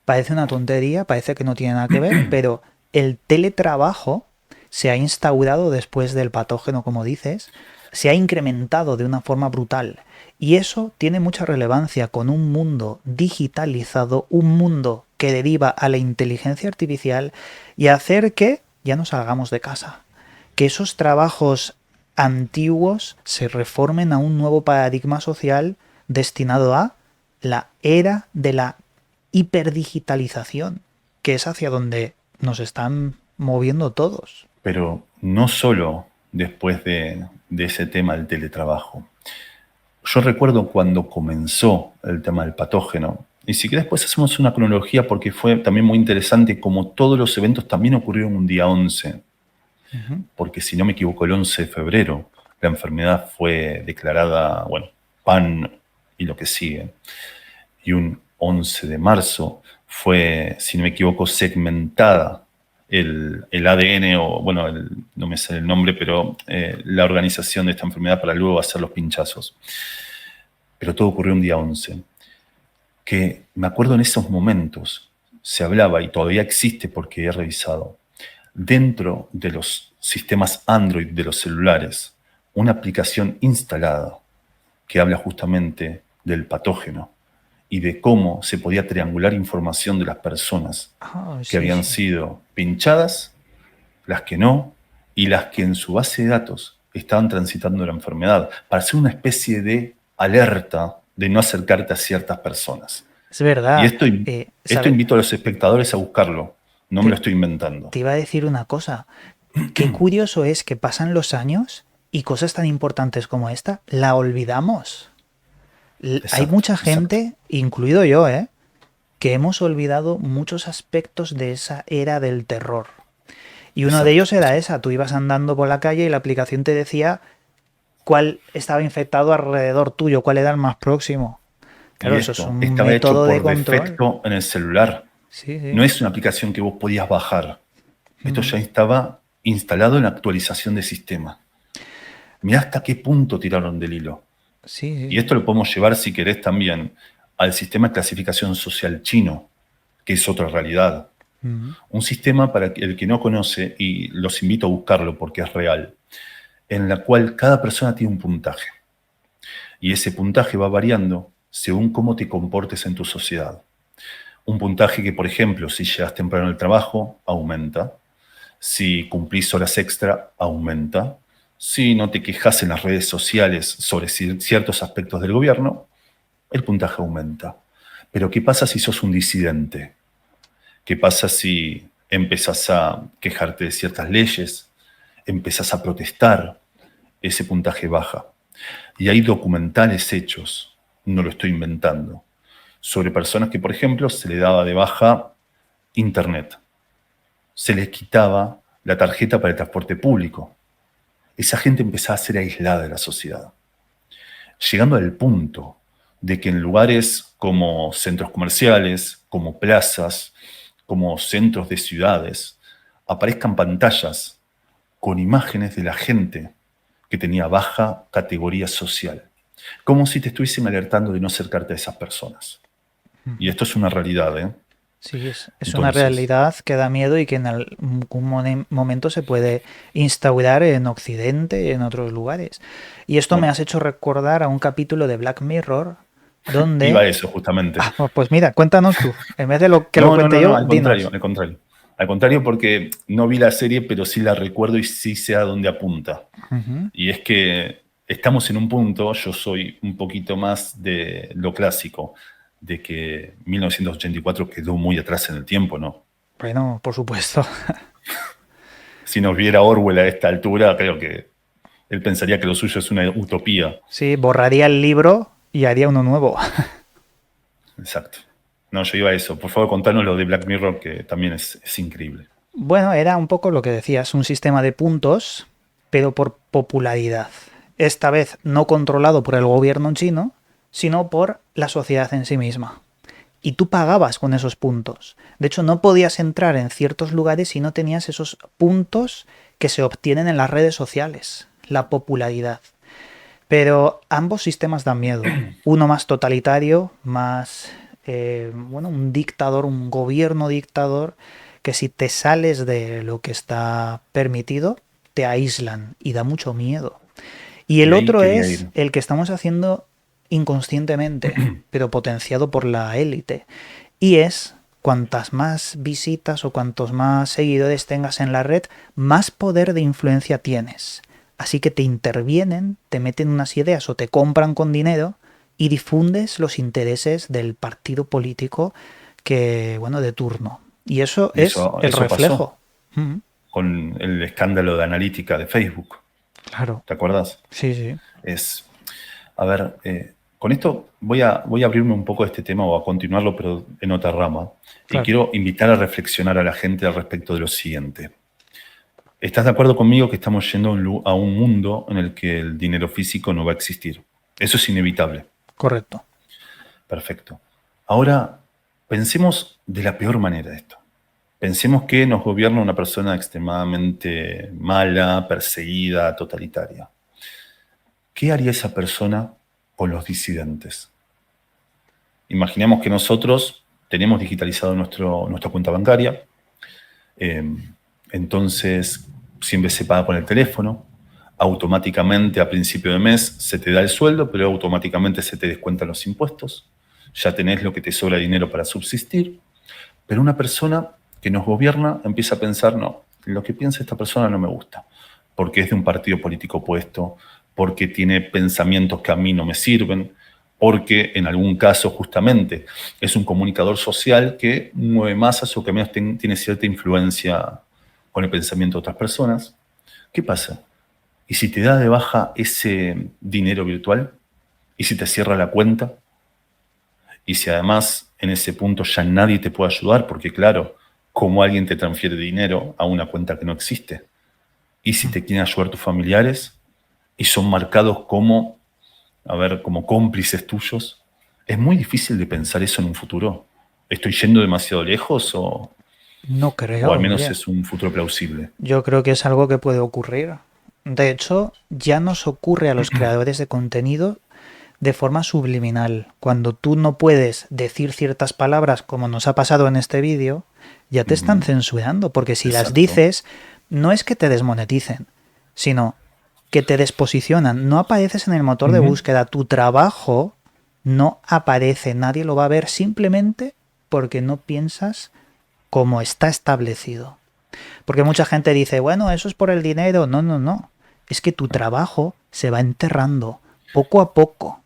Parece una tontería, parece que no tiene nada que ver, pero el teletrabajo se ha instaurado después del patógeno, como dices, se ha incrementado de una forma brutal. Y eso tiene mucha relevancia con un mundo digitalizado, un mundo que deriva a la inteligencia artificial y a hacer que ya no salgamos de casa. Que esos trabajos antiguos se reformen a un nuevo paradigma social destinado a la era de la hiperdigitalización, que es hacia donde nos están moviendo todos. Pero no solo después de ese tema del teletrabajo. Yo recuerdo cuando comenzó el tema del patógeno, y si querés después hacemos una cronología porque fue también muy interesante como todos los eventos también ocurrieron un día 11, Ujú. porque si no me equivoco el 11 de febrero la enfermedad fue declarada, bueno, PAN y lo que sigue, y un 11 de marzo fue, si no me equivoco, segmentada el ADN o, bueno, no me sé el nombre, pero la organización de esta enfermedad para luego hacer los pinchazos. Pero todo ocurrió un día 11 que me acuerdo en esos momentos se hablaba, y todavía existe porque he revisado, dentro de los sistemas Android de los celulares, una aplicación instalada que habla justamente del patógeno y de cómo se podía triangular información de las personas Ah, que sí, habían sí. sido pinchadas, las que no, y las que en su base de datos estaban transitando la enfermedad, para hacer una especie de alerta de no acercarte a ciertas personas. Es Y verdad. esto ¿Sabe? invito a los espectadores a buscarlo, no me lo Te, estoy inventando. te iba a decir una cosa. Qué curioso es que pasan los años y cosas tan importantes como esta la olvidamos. Hay Exacto, mucha exacto. gente, incluido yo, que hemos olvidado muchos aspectos de esa era del terror. Y uno de ellos era esa, tú ibas andando por la calle y la aplicación te decía cuál estaba infectado alrededor tuyo, cuál era el más próximo. Claro, Y eso es esto un estaba hecho método de por control. defecto en el celular. Sí, No sí. es una aplicación que vos podías bajar. Esto Ujú. ya estaba instalado en la actualización de sistema. Mirá hasta qué punto tiraron del hilo. Sí, sí, Y sí. esto lo podemos llevar, si querés, también al sistema de clasificación social chino, que es otra realidad. Ujú. Un sistema, para el que no conoce, y los invito a buscarlo porque es real, en la cual cada persona tiene un puntaje. Y ese puntaje va variando según cómo te comportes en tu sociedad. Un puntaje que, por ejemplo, si llegas temprano al trabajo, aumenta. Si cumplís horas extra, aumenta. Si no te quejas en las redes sociales sobre ciertos aspectos del gobierno, el puntaje aumenta. Pero ¿qué pasa si sos un disidente? ¿Qué pasa si empezás a quejarte de ciertas leyes? Empezás a protestar, ese puntaje baja. Y hay documentales hechos, no lo estoy inventando, sobre personas que, por ejemplo, se le daba de baja internet, se les quitaba la tarjeta para el transporte público. Esa gente empezaba a ser aislada de la sociedad, llegando al punto de que en lugares como centros comerciales, como plazas, como centros de ciudades, aparezcan pantallas con imágenes de la gente que tenía baja categoría social, como si te estuviesen alertando de no acercarte a esas personas. Y Ujú. esto es una realidad, ¿eh? Sí, es una Entonces, realidad que da miedo y que en algún momento se puede instaurar en Occidente y en otros lugares. Y esto me bueno, has hecho recordar a un capítulo de Black Mirror donde... iba a eso justamente. Ah, pues mira, cuéntanos tú. En vez de lo que lo No, no, cuente no, no, yo, al contrario, dinos. al contrario. Al contrario, porque no vi la serie, pero sí la recuerdo y sí sé a dónde apunta. Ujú. Y es que estamos en un punto, yo soy un poquito más de lo clásico, de que 1984 quedó muy atrás en el tiempo, ¿no? Bueno, por supuesto. Si nos viera Orwell a esta altura, creo que él pensaría que lo suyo es una utopía. Sí, borraría el libro y haría uno nuevo. Exacto. No, yo iba a eso. Por favor, contanos lo de Black Mirror, que también es increíble. Bueno, era un poco lo que decías, un sistema de puntos, pero por popularidad. Esta vez no controlado por el gobierno chino, sino por la sociedad en sí misma. Y tú pagabas con esos puntos. De hecho, no podías entrar en ciertos lugares si no tenías esos puntos que se obtienen en las redes sociales, la popularidad. Pero ambos sistemas dan miedo. Uno más totalitario, más, bueno, un dictador, un gobierno dictador, que si te sales de lo que está permitido, te aíslan y da mucho miedo. Y Y el ahí otro quería es ir. el que estamos haciendo inconscientemente, pero potenciado por la élite. Y es cuantas más visitas o cuantos más seguidores tengas en la red, más poder de influencia tienes. Así que te intervienen, te meten unas ideas o te compran con dinero y difundes los intereses del partido político que, bueno, de turno. Y eso Y es el eso pasó reflejo. Mm, con el escándalo de analítica de Facebook. claro. ¿Te acuerdas? Sí, sí. Es, a ver, con esto voy a abrirme un poco de este tema o a continuarlo, pero en otra rama. Y Claro. quiero invitar a reflexionar a la gente al respecto de lo siguiente. ¿Estás de acuerdo conmigo que estamos yendo a un mundo en el que el dinero físico no va a existir? Eso es inevitable. Correcto. Perfecto. Ahora, pensemos de la peor manera esto. Pensemos que nos gobierna una persona extremadamente mala, perseguida, totalitaria. ¿Qué haría esa persona con los disidentes? Imaginemos que nosotros tenemos digitalizado nuestra cuenta bancaria, eh, entonces siempre se paga con el teléfono, automáticamente a principio de mes se te da el sueldo, pero automáticamente se te descuentan los impuestos, ya tenés lo que te sobra dinero para subsistir, pero una persona que nos gobierna empieza a pensar, no, lo que piensa esta persona no me gusta, porque es de un partido político opuesto, porque tiene pensamientos que a mí no me sirven, porque en algún caso justamente es un comunicador social que mueve masas o que al menos tiene cierta influencia con el pensamiento de otras personas. ¿Qué pasa? ¿Y si te da de baja ese dinero virtual? ¿Y si te cierra la cuenta? ¿Y si además en ese punto ya nadie te puede ayudar? Porque claro, cómo alguien te transfiere dinero a una cuenta que no existe. Y si te quieren ayudar tus familiares y son marcados como, a ver, como cómplices tuyos, es muy difícil de pensar eso en un futuro. ¿Estoy yendo demasiado lejos No o al creo, menos oye. es un futuro plausible? Yo creo que es algo que puede ocurrir. De hecho, ya nos ocurre a los creadores de contenido de forma subliminal. Cuando tú no puedes decir ciertas palabras, como nos ha pasado en este vídeo, ya te están censurando, porque si las Exacto. dices, no es que te desmoneticen, sino que te desposicionan. No apareces en el motor de Ujú. búsqueda. Tu trabajo no aparece, nadie lo va a ver simplemente porque no piensas como está establecido. Porque mucha gente dice, bueno, eso es por el dinero. No, no, no. Es que tu trabajo se va enterrando poco a poco.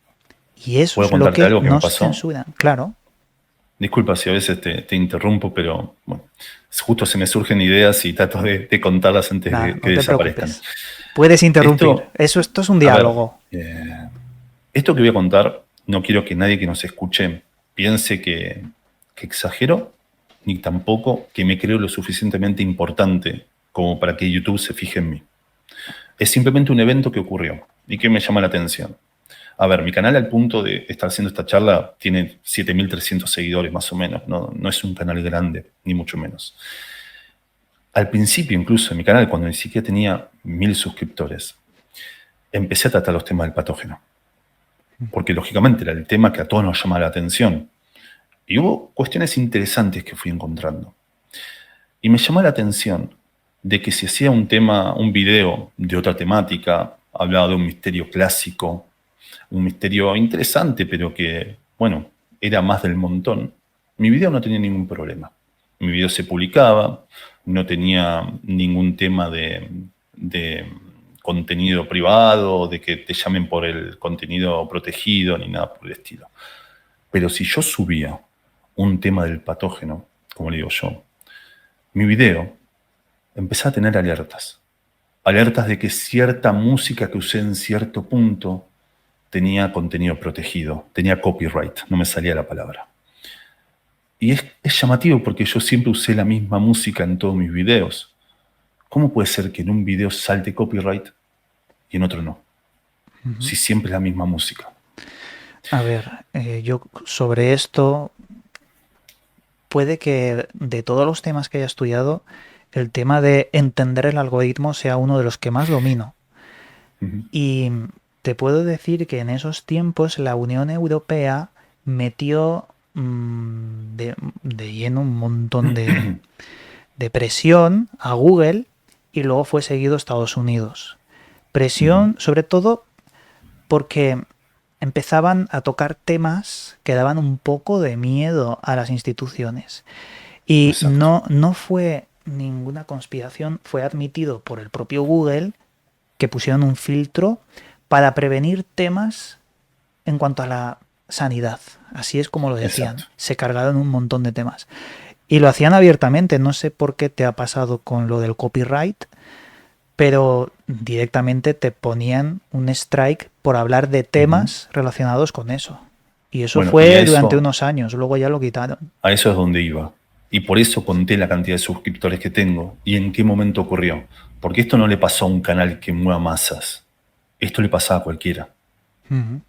Y eso ¿Puedo es lo contarte que algo que me nos pasó? censuran. Claro. Disculpa si a veces te interrumpo, pero bueno, justo se me surgen ideas y trato de contarlas antes Nada, de que no te desaparezcan. preocupes. Puedes interrumpir. Esto, Esto es un a ver, diálogo. eh, esto que voy a contar, no quiero que nadie que nos escuche piense que exagero, ni tampoco que me creo lo suficientemente importante como para que YouTube se fije en mí. Es simplemente un evento que ocurrió y que me llama la atención. A ver, mi canal al punto de estar haciendo esta charla tiene 7.300 seguidores más o menos. No es un canal grande, ni mucho menos. Al principio incluso en mi canal, cuando ni siquiera tenía 1.000 suscriptores, empecé a tratar los temas del patógeno. Porque lógicamente era el tema que a todos nos llama la atención. Y hubo cuestiones interesantes que fui encontrando. Y me llamó la atención de que si hacía un tema, un video de otra temática, hablaba de un misterio clásico, un misterio interesante, pero que, bueno, era más del montón, mi video no tenía ningún problema. Mi video se publicaba, no tenía ningún tema de contenido privado, de que te llamen por el contenido protegido, ni nada por el estilo. Pero si yo subía un tema del patógeno, como le digo yo, mi video empezaba a tener alertas. Alertas de que cierta música que usé en cierto punto tenía contenido protegido, tenía copyright, no me salía la palabra. Y es llamativo porque yo siempre usé la misma música en todos mis videos. ¿Cómo puede ser que en un video salte copyright y en otro no? Si siempre es la misma música. A ver, yo sobre esto, puede que de todos los temas que haya estudiado, el tema de entender el algoritmo sea uno de los que más domino. Ujú. Y te puedo decir que en esos tiempos la Unión Europea metió de lleno un montón de presión a Google y luego fue seguido Estados Unidos. Ujú. Presión sobre todo porque empezaban a tocar temas que daban un poco de miedo a las instituciones. Y Exacto. no fue ninguna conspiración, fue admitido por el propio Google que pusieron un filtro para prevenir temas en cuanto a la sanidad. Así es como lo decían. Exacto. Se cargaron un montón de temas. Y lo hacían abiertamente. No sé por qué te ha pasado con lo del copyright, pero directamente te ponían un strike por hablar de Ujú. temas relacionados con eso. Y eso Bueno, y fue durante unos años, luego ya lo quitaron. a eso es donde iba. Y por eso conté la cantidad de suscriptores que tengo y en qué momento ocurrió. Porque esto no le pasó a un canal que mueva masas. Esto le pasaba a cualquiera. Ujú.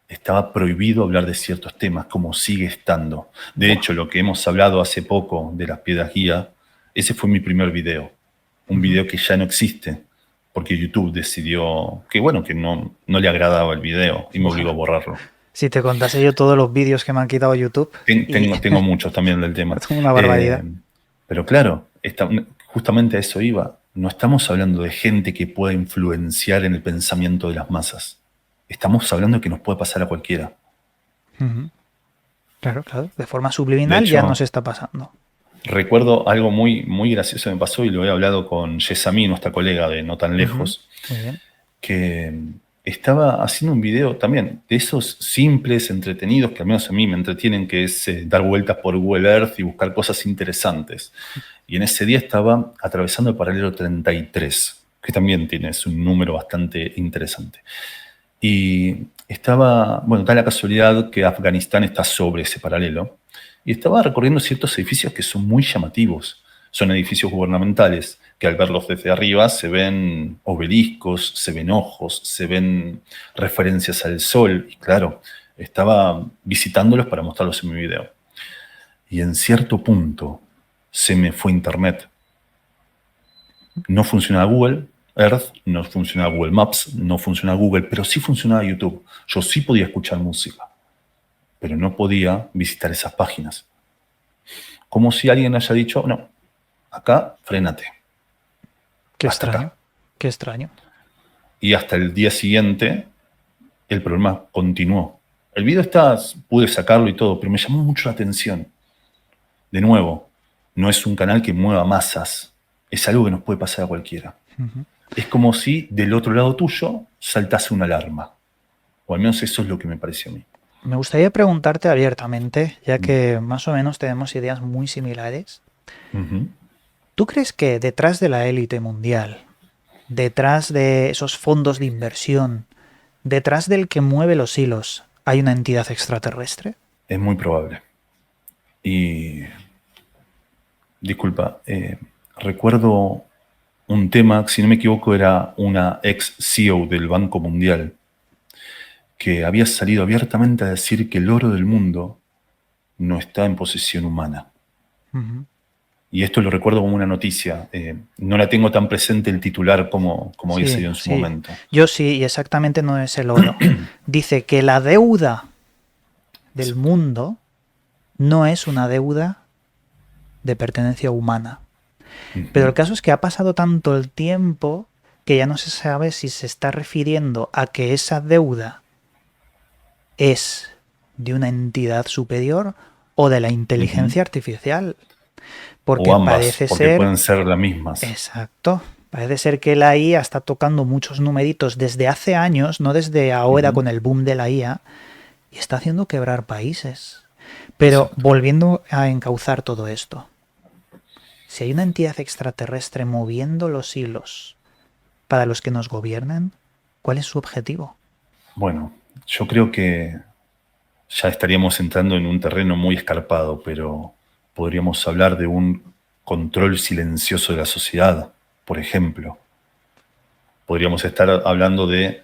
Estaba prohibido hablar de ciertos temas, como sigue estando. De Buah. hecho, lo que hemos hablado hace poco de las piedras guía, ese fue mi primer video. Un Ujú. video que ya no existe, porque YouTube decidió que, bueno, que no le agradaba el video y me obligó a Buah. borrarlo. Si te contase yo todos los vídeos que me han quitado YouTube y Tengo muchos también del tema. una Eh, barbaridad. pero claro, justamente a eso iba. No estamos hablando de gente que pueda influenciar en el pensamiento de las masas. Estamos hablando de que nos puede pasar a cualquiera. Ujú. Claro, claro. De forma De subliminal ya nos hecho, está pasando. recuerdo algo muy gracioso que me pasó y lo he hablado con Yesami, nuestra colega de No Tan Ujú. Lejos, Muy bien. que estaba haciendo un video también de esos simples, entretenidos, que al menos a mí me entretienen, que es dar vueltas por Google Earth y buscar cosas interesantes. Y en ese día estaba atravesando el paralelo 33, que también es un número bastante interesante. Y estaba, bueno, da la casualidad que Afganistán está sobre ese paralelo, y estaba recorriendo ciertos edificios que son muy llamativos. Son edificios gubernamentales que al verlos desde arriba se ven obeliscos, se ven ojos, se ven referencias al sol. Y claro, estaba visitándolos para mostrarlos en mi video. Y en cierto punto se me fue internet. No funcionaba Google Earth, no funcionaba Google Maps, no funcionaba Google, pero sí funcionaba YouTube. Yo sí podía escuchar música, pero no podía visitar esas páginas. Como si alguien haya dicho, no, acá, frénate. Qué Hasta extraño, acá. qué extraño. Y hasta el día siguiente, el problema continuó. El video está, pude sacarlo y todo, pero me llamó mucho la atención. De nuevo, no es un canal que mueva masas. Es algo que nos puede pasar a cualquiera. Ujú. Es como si del otro lado tuyo saltase una alarma. O al menos eso es lo que me pareció a mí. Me gustaría preguntarte abiertamente, ya que más o menos tenemos ideas muy similares. Ujú. ¿Tú crees que detrás de la élite mundial, detrás de esos fondos de inversión, detrás del que mueve los hilos, hay una entidad extraterrestre? Es muy probable. Y disculpa, recuerdo un tema, si no me equivoco, era una ex CEO del Banco Mundial que había salido abiertamente a decir que el oro del mundo no está en posesión humana. Ujú. Y esto lo recuerdo como una noticia. No la tengo tan presente el titular como había Sí, salido en su sí. momento. Yo sí, y exactamente no es el oro. Dice que la deuda del Exacto. mundo no es una deuda de pertenencia humana. Pero el Ujú. caso es que ha pasado tanto el tiempo que ya no se sabe si se está refiriendo a que esa deuda es de una entidad superior o de la Ujú. inteligencia artificial. O Porque ambas, parece porque ser, pueden ser las mismas. exacto, parece ser que la IA está tocando muchos numeritos desde hace años, no desde ahora Ujú. con el boom de la IA, y está haciendo quebrar países. Pero Exacto. volviendo a encauzar todo esto, si hay una entidad extraterrestre moviendo los hilos para los que nos gobiernan, ¿cuál es su objetivo? Bueno, yo creo que ya estaríamos entrando en un terreno muy escarpado, pero podríamos hablar de un control silencioso de la sociedad, por ejemplo. Podríamos estar hablando de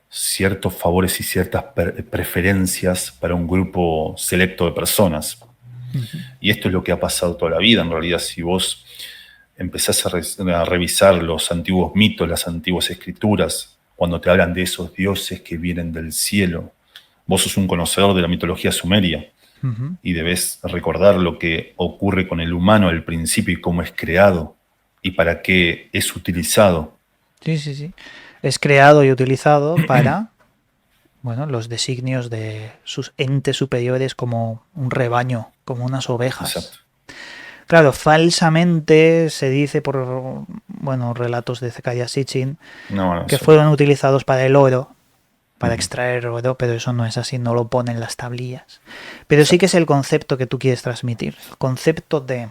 ciertos favores y ciertas preferencias para un grupo selecto de personas. Ujú. Y esto es lo que ha pasado toda la vida. En realidad, si vos empezás a revisar los antiguos mitos, las antiguas escrituras, cuando te hablan de esos dioses que vienen del cielo, vos sos un conocedor de la mitología sumeria Ujú. y debes recordar lo que ocurre con el humano al principio y cómo es creado y para qué es utilizado. Sí, sí, sí. Es creado y utilizado para, bueno, los designios de sus entes superiores como un rebaño, como unas Exacto. ovejas. Claro, falsamente se dice por, bueno, relatos de Zecharia Sitchin No, no, que eso. fueron utilizados para el oro, para Ujú. extraer oro, pero eso no es así, no lo ponen las tablillas. Pero sí que Exacto. es el concepto que tú quieres transmitir, el concepto de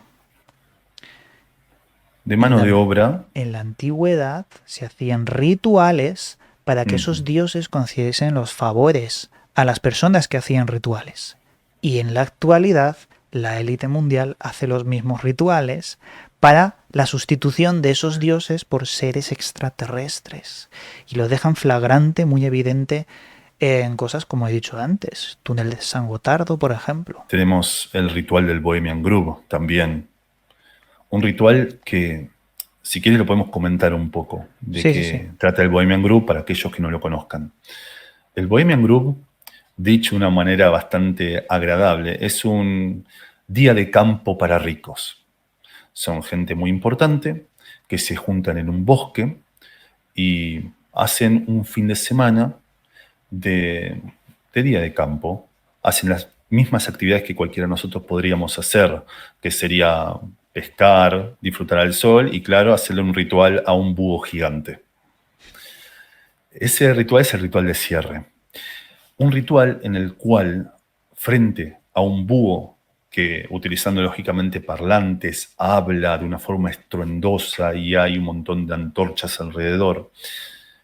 De en mano de la, obra. en la antigüedad se hacían rituales para que Ujú. esos dioses concediesen los favores a las personas que hacían rituales. Y en la actualidad, la élite mundial hace los mismos rituales para la sustitución de esos dioses por seres extraterrestres. Y lo dejan flagrante, muy evidente, en cosas como he dicho antes. Túnel de San Gotardo, por ejemplo. Tenemos el ritual del Bohemian Grove también. Un ritual que, si quieres, lo podemos comentar un poco de Sí, sí, sí. qué trata el Bohemian Grove para aquellos que no lo conozcan. El Bohemian Grove, dicho de una manera bastante agradable, es un día de campo para ricos. Son gente muy importante que se juntan en un bosque y hacen un fin de semana de, de día de campo. Hacen las mismas actividades que cualquiera de nosotros podríamos hacer, que sería pescar, disfrutar al sol y, claro, hacerle un ritual a un búho gigante. Ese ritual es el ritual de cierre. Un ritual en el cual, frente a un búho que, utilizando lógicamente parlantes, habla de una forma estruendosa y hay un montón de antorchas alrededor,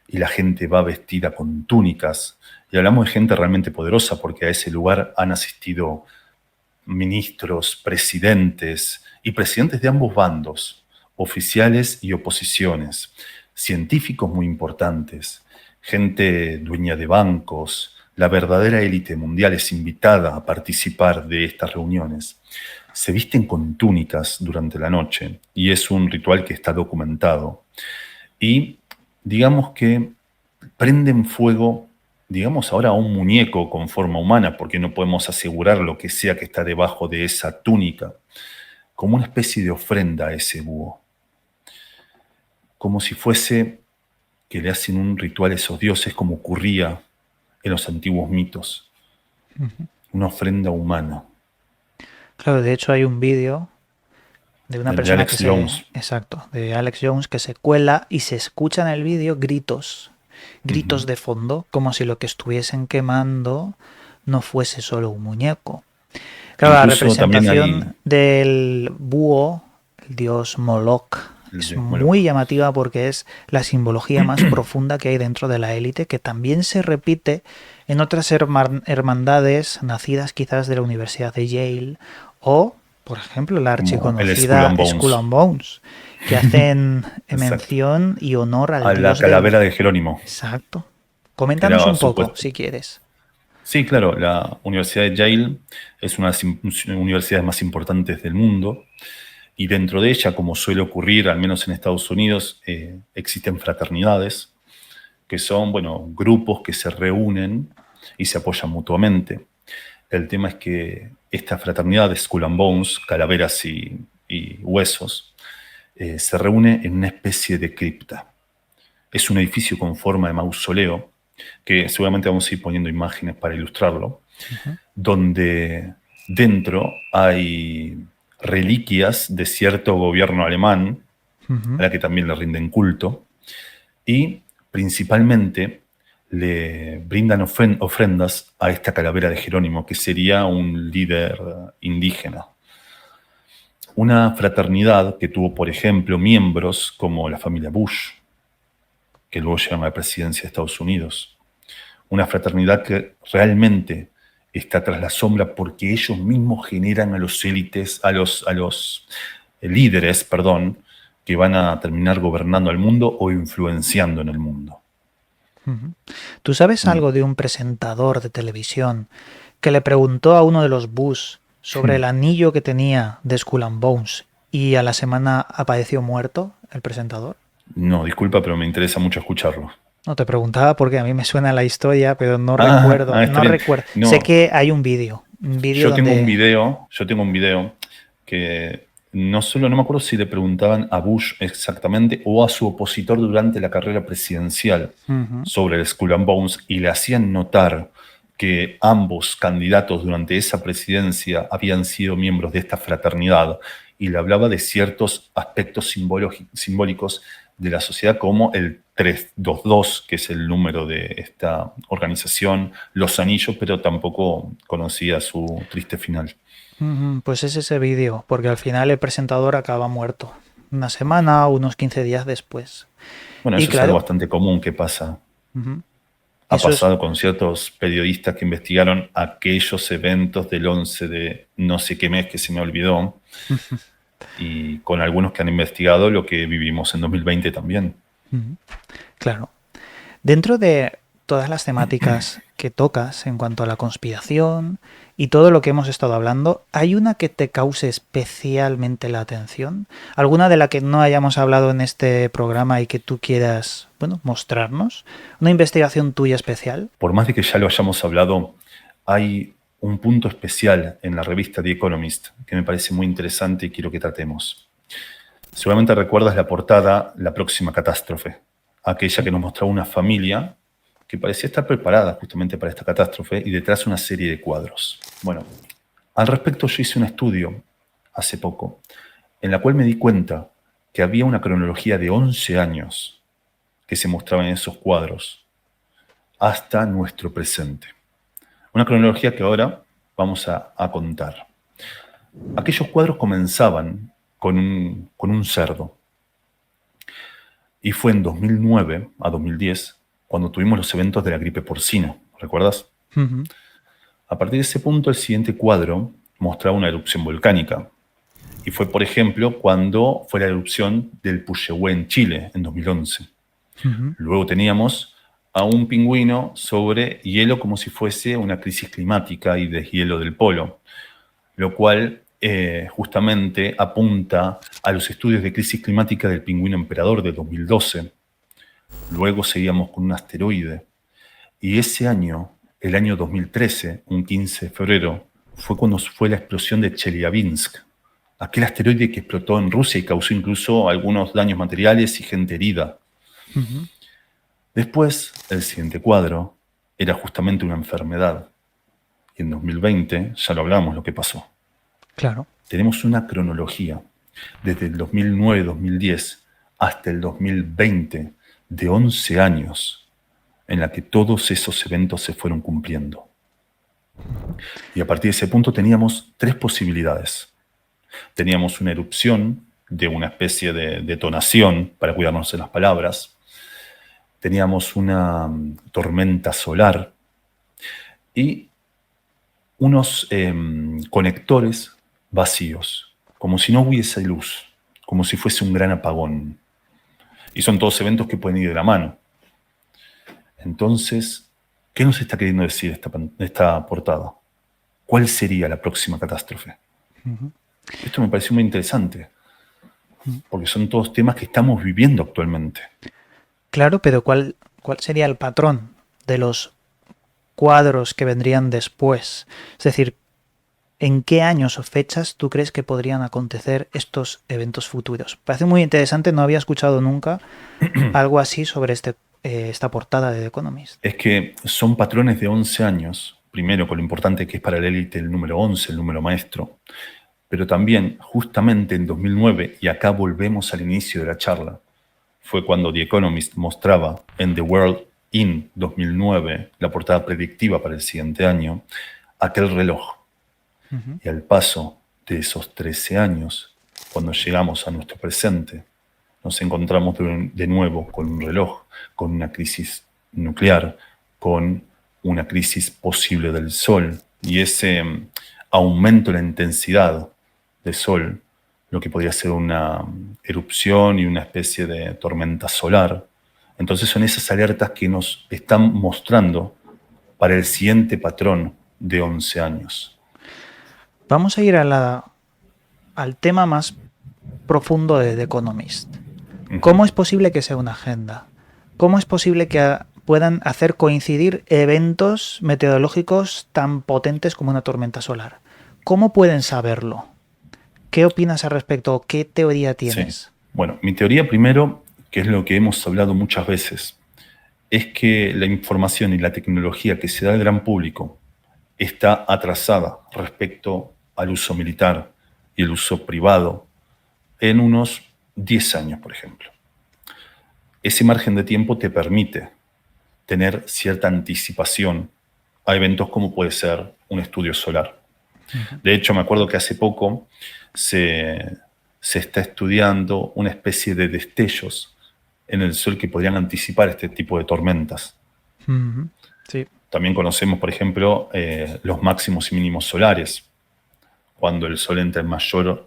y la gente va vestida con túnicas, y hablamos de gente realmente poderosa porque a ese lugar han asistido ministros, presidentes y presidentes de ambos bandos, oficiales y oposiciones, científicos muy importantes, gente dueña de bancos, la verdadera élite mundial es invitada a participar de estas reuniones. Se visten con túnicas durante la noche y es un ritual que está documentado. Y digamos que prenden fuego, digamos ahora a un muñeco con forma humana, porque no podemos asegurar lo que sea que está debajo de esa túnica, como una especie de ofrenda a ese búho. Como si fuese que le hacen un ritual a esos dioses como ocurría en los antiguos mitos. Una ofrenda humana. Claro, de hecho hay un vídeo de una El de persona Alex que se... Jones. Exacto, de Alex Jones, que se cuela y se escucha en el vídeo gritos de fondo, como si lo que estuviesen quemando no fuese solo un muñeco. Claro, la Incluso también representación del búho, el dios Moloch, es muy llamativa porque es la simbología más profunda que hay dentro de la élite, que también se repite en otras hermandades nacidas quizás de la Universidad de Yale o, por ejemplo, la archiconocida Skull and Bones, que hacen mención y honor al a dios la calavera de Jerónimo. Exacto. Coméntanos un poco, si quieres. Sí, claro, la Universidad de Yale es una de las universidades más importantes del mundo y dentro de ella, como suele ocurrir, al menos en Estados Unidos, existen fraternidades, que son, bueno, grupos que se reúnen y se apoyan mutuamente. El tema es que esta fraternidad de Skull and Bones, calaveras y huesos, se reúne en una especie de cripta. Es un edificio con forma de mausoleo, que seguramente vamos a ir poniendo imágenes para ilustrarlo, donde dentro hay reliquias de cierto gobierno alemán, a la que también le rinden culto, y principalmente le brindan ofrendas a esta calavera de Jerónimo, que sería un líder indígena. Una fraternidad que tuvo, por ejemplo, miembros como la familia Bush, que luego llegaron a la presidencia de Estados Unidos. Una fraternidad que realmente está tras la sombra porque ellos mismos generan a los élites, a los líderes, perdón, que van a terminar gobernando el mundo o influenciando en el mundo. ¿Tú sabes algo de un presentador de televisión que le preguntó a uno de los Bush sobre el anillo que tenía de Skull and Bones y a la semana apareció muerto el presentador? No, disculpa, pero me interesa mucho escucharlo. No, te preguntaba porque a mí me suena la historia, pero no recuerdo. No recuerdo. No. Sé que hay un vídeo. Yo tengo un video que no me acuerdo si le preguntaban a Bush exactamente o a su opositor durante la carrera presidencial sobre el Skull and Bones y le hacían notar que ambos candidatos durante esa presidencia habían sido miembros de esta fraternidad y le hablaba de ciertos aspectos simbólicos de la sociedad como el 322, que es el número de esta organización, los anillos, pero tampoco conocía su triste final. Pues es ese vídeo, porque al final el presentador acaba muerto. Una semana o unos 15 días después. Bueno, eso es algo bastante común que pasa. Ha pasado con ciertos periodistas que investigaron aquellos eventos del 11 de no sé qué mes que se me olvidó. Y con algunos que han investigado lo que vivimos en 2020 también. Claro. Dentro de todas las temáticas que tocas en cuanto a la conspiración y todo lo que hemos estado hablando, ¿hay una que te cause especialmente la atención? ¿Alguna de la que no hayamos hablado en este programa y que tú quieras, mostrarnos? ¿Una investigación tuya especial? Por más de que ya lo hayamos hablado, hay un punto especial en la revista The Economist que me parece muy interesante y quiero que tratemos. Seguramente recuerdas la portada La próxima catástrofe, aquella que nos mostraba una familia que parecía estar preparada justamente para esta catástrofe y detrás una serie de cuadros. Bueno, al respecto yo hice un estudio hace poco en la cual me di cuenta que había una cronología de 11 años que se mostraba en esos cuadros hasta nuestro presente. Una cronología que ahora vamos a contar. Aquellos cuadros comenzaban con un cerdo. Y fue en 2009 a 2010 cuando tuvimos los eventos de la gripe porcina. ¿Recuerdas? A partir de ese punto, el siguiente cuadro mostraba una erupción volcánica. Y fue, por ejemplo, cuando fue la erupción del Puyehue en Chile en 2011. Ujú. Luego teníamos a un pingüino sobre hielo como si fuese una crisis climática y deshielo del polo, lo cual justamente apunta a los estudios de crisis climática del pingüino emperador de 2012. Luego seguíamos con un asteroide. Y ese año, el año 2013, un 15 de febrero, fue cuando fue la explosión de Chelyabinsk, aquel asteroide que explotó en Rusia y causó incluso algunos daños materiales y gente herida. Ujú. Después, el siguiente cuadro era justamente una enfermedad. Y en 2020, ya lo hablamos lo que pasó. Claro. Tenemos una cronología desde el 2009-2010 hasta el 2020 de 11 años en la que todos esos eventos se fueron cumpliendo. Y a partir de ese punto teníamos tres posibilidades. Teníamos una erupción de una especie de detonación, para cuidarnos en las palabras. Teníamos una tormenta solar y unos conectores vacíos, como si no hubiese luz, como si fuese un gran apagón. Y son todos eventos que pueden ir de la mano. Entonces, ¿qué nos está queriendo decir esta portada? ¿Cuál sería la próxima catástrofe? Ujú. Esto me pareció muy interesante, Ujú. porque son todos temas que estamos viviendo actualmente. Claro, pero ¿cuál sería el patrón de los cuadros que vendrían después? Es decir, ¿en qué años o fechas tú crees que podrían acontecer estos eventos futuros? Parece muy interesante, no había escuchado nunca algo así sobre esta portada de The Economist. Es que son patrones de 11 años, primero con lo importante que es para la élite el número 11, el número maestro, pero también justamente en 2009, y acá volvemos al inicio de la charla, fue cuando The Economist mostraba en The World in 2009, la portada predictiva para el siguiente año, aquel reloj. Ujú. Y al paso de esos 13 años, cuando llegamos a nuestro presente, nos encontramos de nuevo con un reloj, con una crisis nuclear, con una crisis posible del Sol y ese aumento en la intensidad del Sol, lo que podría ser una erupción y una especie de tormenta solar. Entonces son esas alertas que nos están mostrando para el siguiente patrón de 11 años. Vamos a ir al tema más profundo de The Economist. ¿Cómo es posible que sea una agenda? ¿Cómo es posible que puedan hacer coincidir eventos meteorológicos tan potentes como una tormenta solar? ¿Cómo pueden saberlo? ¿Qué opinas al respecto? ¿Qué teoría Sí. tienes? Bueno, mi teoría primero, que es lo que hemos hablado muchas veces, es que la información y la tecnología que se da al gran público está atrasada respecto al uso militar y el uso privado en unos 10 años, por ejemplo. Ese margen de tiempo te permite tener cierta anticipación a eventos como puede ser un estudio solar. De hecho, me acuerdo que hace poco se está estudiando una especie de destellos en el Sol que podrían anticipar este tipo de tormentas. Sí. También conocemos, por ejemplo, los máximos y mínimos solares, cuando el Sol entra en mayor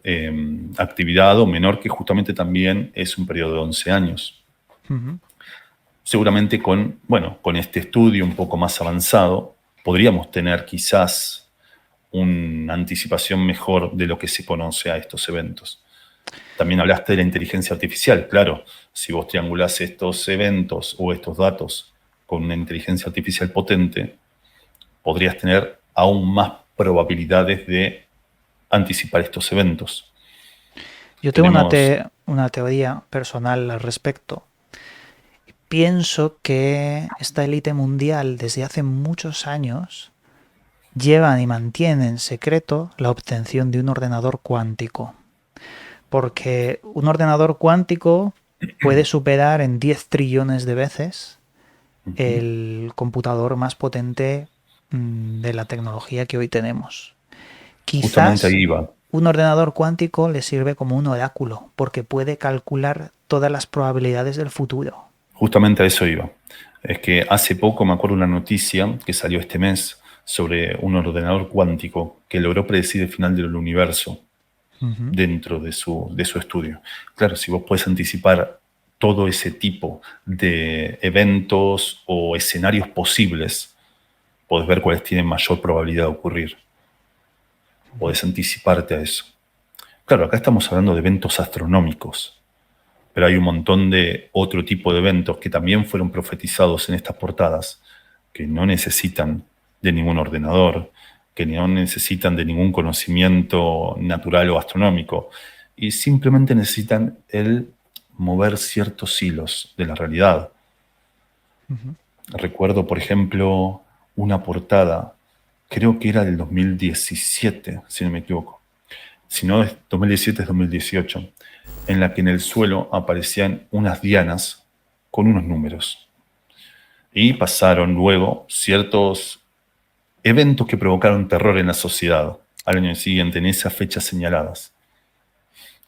actividad o menor, que justamente también es un periodo de 11 años. Seguramente con este estudio un poco más avanzado, podríamos tener quizás una anticipación mejor de lo que se conoce a estos eventos. También hablaste de la inteligencia artificial. Claro, si vos triangulás estos eventos o estos datos con una inteligencia artificial potente, podrías tener aún más probabilidades de anticipar estos eventos. Yo tengo una teoría personal al respecto. Pienso que esta élite mundial desde hace muchos años llevan y mantienen en secreto la obtención de un ordenador cuántico. Porque un ordenador cuántico puede superar en 10 trillones de veces el computador más potente de la tecnología que hoy tenemos. Justamente Quizás ahí iba. un ordenador cuántico le sirve como un oráculo, porque puede calcular todas las probabilidades del futuro. Justamente a eso iba. Es que hace poco me acuerdo una noticia que salió este mes sobre un ordenador cuántico que logró predecir el final del universo Ujú. dentro de su estudio. Claro, si vos podés anticipar todo ese tipo de eventos o escenarios posibles, podés ver cuáles tienen mayor probabilidad de ocurrir. Podés anticiparte a eso. Claro, acá estamos hablando de eventos astronómicos, pero hay un montón de otro tipo de eventos que también fueron profetizados en estas portadas, que no necesitan de ningún ordenador, que no necesitan de ningún conocimiento natural o astronómico, y simplemente necesitan el mover ciertos hilos de la realidad. Ujú. Recuerdo, por ejemplo, una portada, creo que era del 2017, si no me equivoco. Si no es 2017, es 2018, en la que en el suelo aparecían unas dianas con unos números. Y pasaron luego ciertos eventos que provocaron terror en la sociedad al año siguiente, en esas fechas señaladas.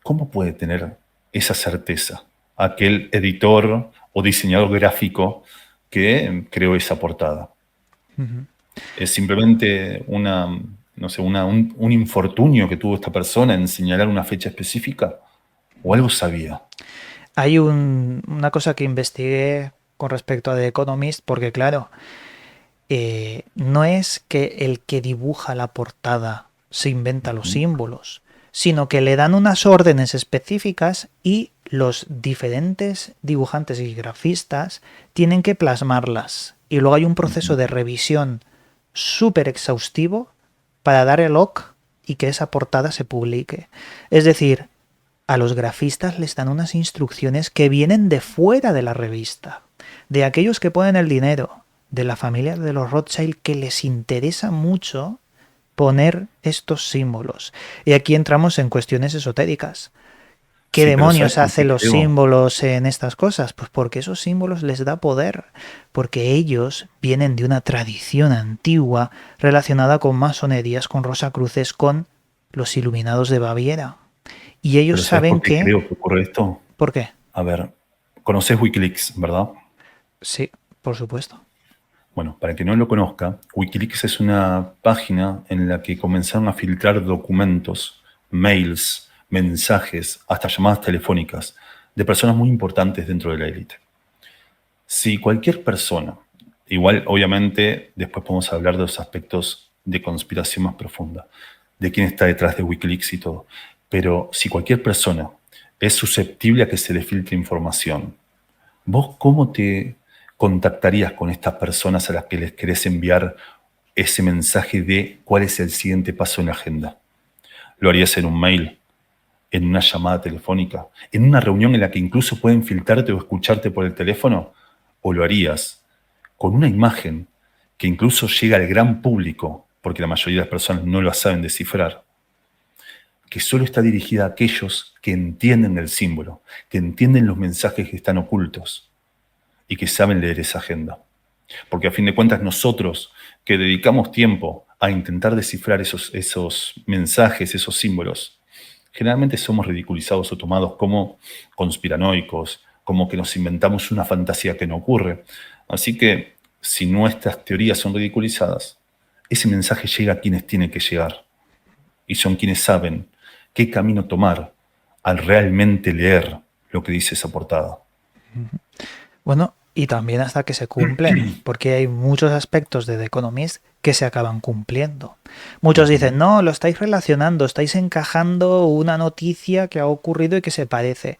¿Cómo puede tener esa certeza aquel editor o diseñador gráfico que creó esa portada? Ujú. Es simplemente no sé, un infortunio que tuvo esta persona en señalar una fecha específica, o algo sabía. Hay una cosa que investigué con respecto a The Economist, porque claro, no es que el que dibuja la portada se inventa los Ujú. símbolos, sino que le dan unas órdenes específicas y los diferentes dibujantes y grafistas tienen que plasmarlas. Y luego hay un proceso Ujú. de revisión súper exhaustivo para dar el OK y que esa portada se publique. Es decir, a los grafistas les dan unas instrucciones que vienen de fuera de la revista, de aquellos que ponen el dinero, de la familia de los Rothschild, que les interesa mucho poner estos símbolos. Y aquí entramos en cuestiones esotéricas. ¿Qué Sí, pero ¿sabes demonios por hace qué los creo? símbolos en estas cosas? Pues porque esos símbolos les da poder, porque ellos vienen de una tradición antigua relacionada con masonerías, con rosacruces, con los iluminados de Baviera. Y ellos Pero ¿sabes por saben qué que... creo que ocurre esto? ¿Por qué? A ver, conoces Wikileaks, ¿verdad? Sí, por supuesto. Bueno, para quien no lo conozca, Wikileaks es una página en la que comenzaron a filtrar documentos, mails, mensajes, hasta llamadas telefónicas de personas muy importantes dentro de la élite. Si cualquier persona, igual obviamente después podemos hablar de los aspectos de conspiración más profunda, de quién está detrás de Wikileaks y todo, pero si cualquier persona es susceptible a que se le filtre información, ¿vos cómo te contactarías con estas personas a las que les querés enviar ese mensaje de cuál es el siguiente paso en la agenda? ¿Lo harías en un mail, en una llamada telefónica, en una reunión en la que incluso pueden filtrarte o escucharte por el teléfono? ¿O lo harías con una imagen que incluso llega al gran público, porque la mayoría de las personas no lo saben descifrar, que solo está dirigida a aquellos que entienden el símbolo, que entienden los mensajes que están ocultos y que saben leer esa agenda? Porque a fin de cuentas nosotros que dedicamos tiempo a intentar descifrar esos mensajes, esos símbolos, generalmente somos ridiculizados o tomados como conspiranoicos, como que nos inventamos una fantasía que no ocurre. Así que si nuestras teorías son ridiculizadas, ese mensaje llega a quienes tiene que llegar y son quienes saben qué camino tomar al realmente leer lo que dice esa portada. Bueno, y también hasta que se cumplen, porque hay muchos aspectos de The Economist que se acaban cumpliendo. Muchos dicen, Ujú. no, lo estáis relacionando, estáis encajando una noticia que ha ocurrido y que se parece.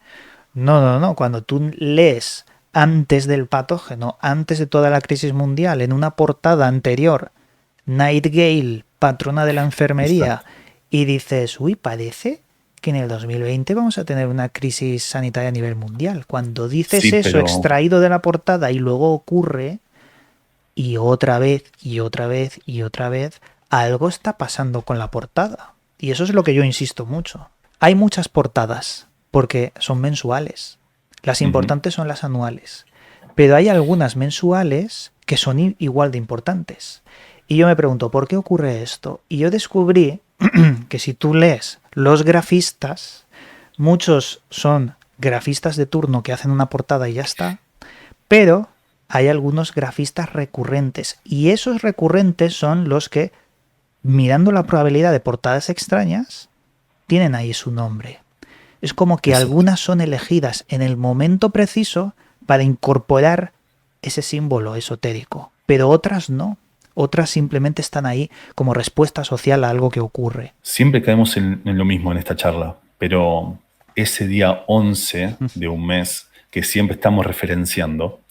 No, no, no, cuando tú lees antes del patógeno, antes de toda la crisis mundial, en una portada anterior, Nightingale, patrona de la enfermería, Exacto. y dices, uy, parece que en el 2020 vamos a tener una crisis sanitaria a nivel mundial. Cuando dices Sí, eso pero extraído de la portada y luego ocurre, y otra vez, y otra vez, y otra vez, algo está pasando con la portada. Y eso es lo que yo insisto mucho. Hay muchas portadas, porque son mensuales. Las ujú, importantes son las anuales. Pero hay algunas mensuales que son igual de importantes. Y yo me pregunto, ¿por qué ocurre esto? Y yo descubrí que si tú lees los grafistas, muchos son grafistas de turno que hacen una portada y ya está, pero hay algunos grafistas recurrentes. Y esos recurrentes son los que, mirando la probabilidad de portadas extrañas, tienen ahí su nombre. Es como que Exacto. algunas son elegidas en el momento preciso para incorporar ese símbolo esotérico, pero otras no. Otras simplemente están ahí como respuesta social a algo que ocurre. Siempre caemos en lo mismo en esta charla, pero ese día 11 de un mes que siempre estamos referenciando,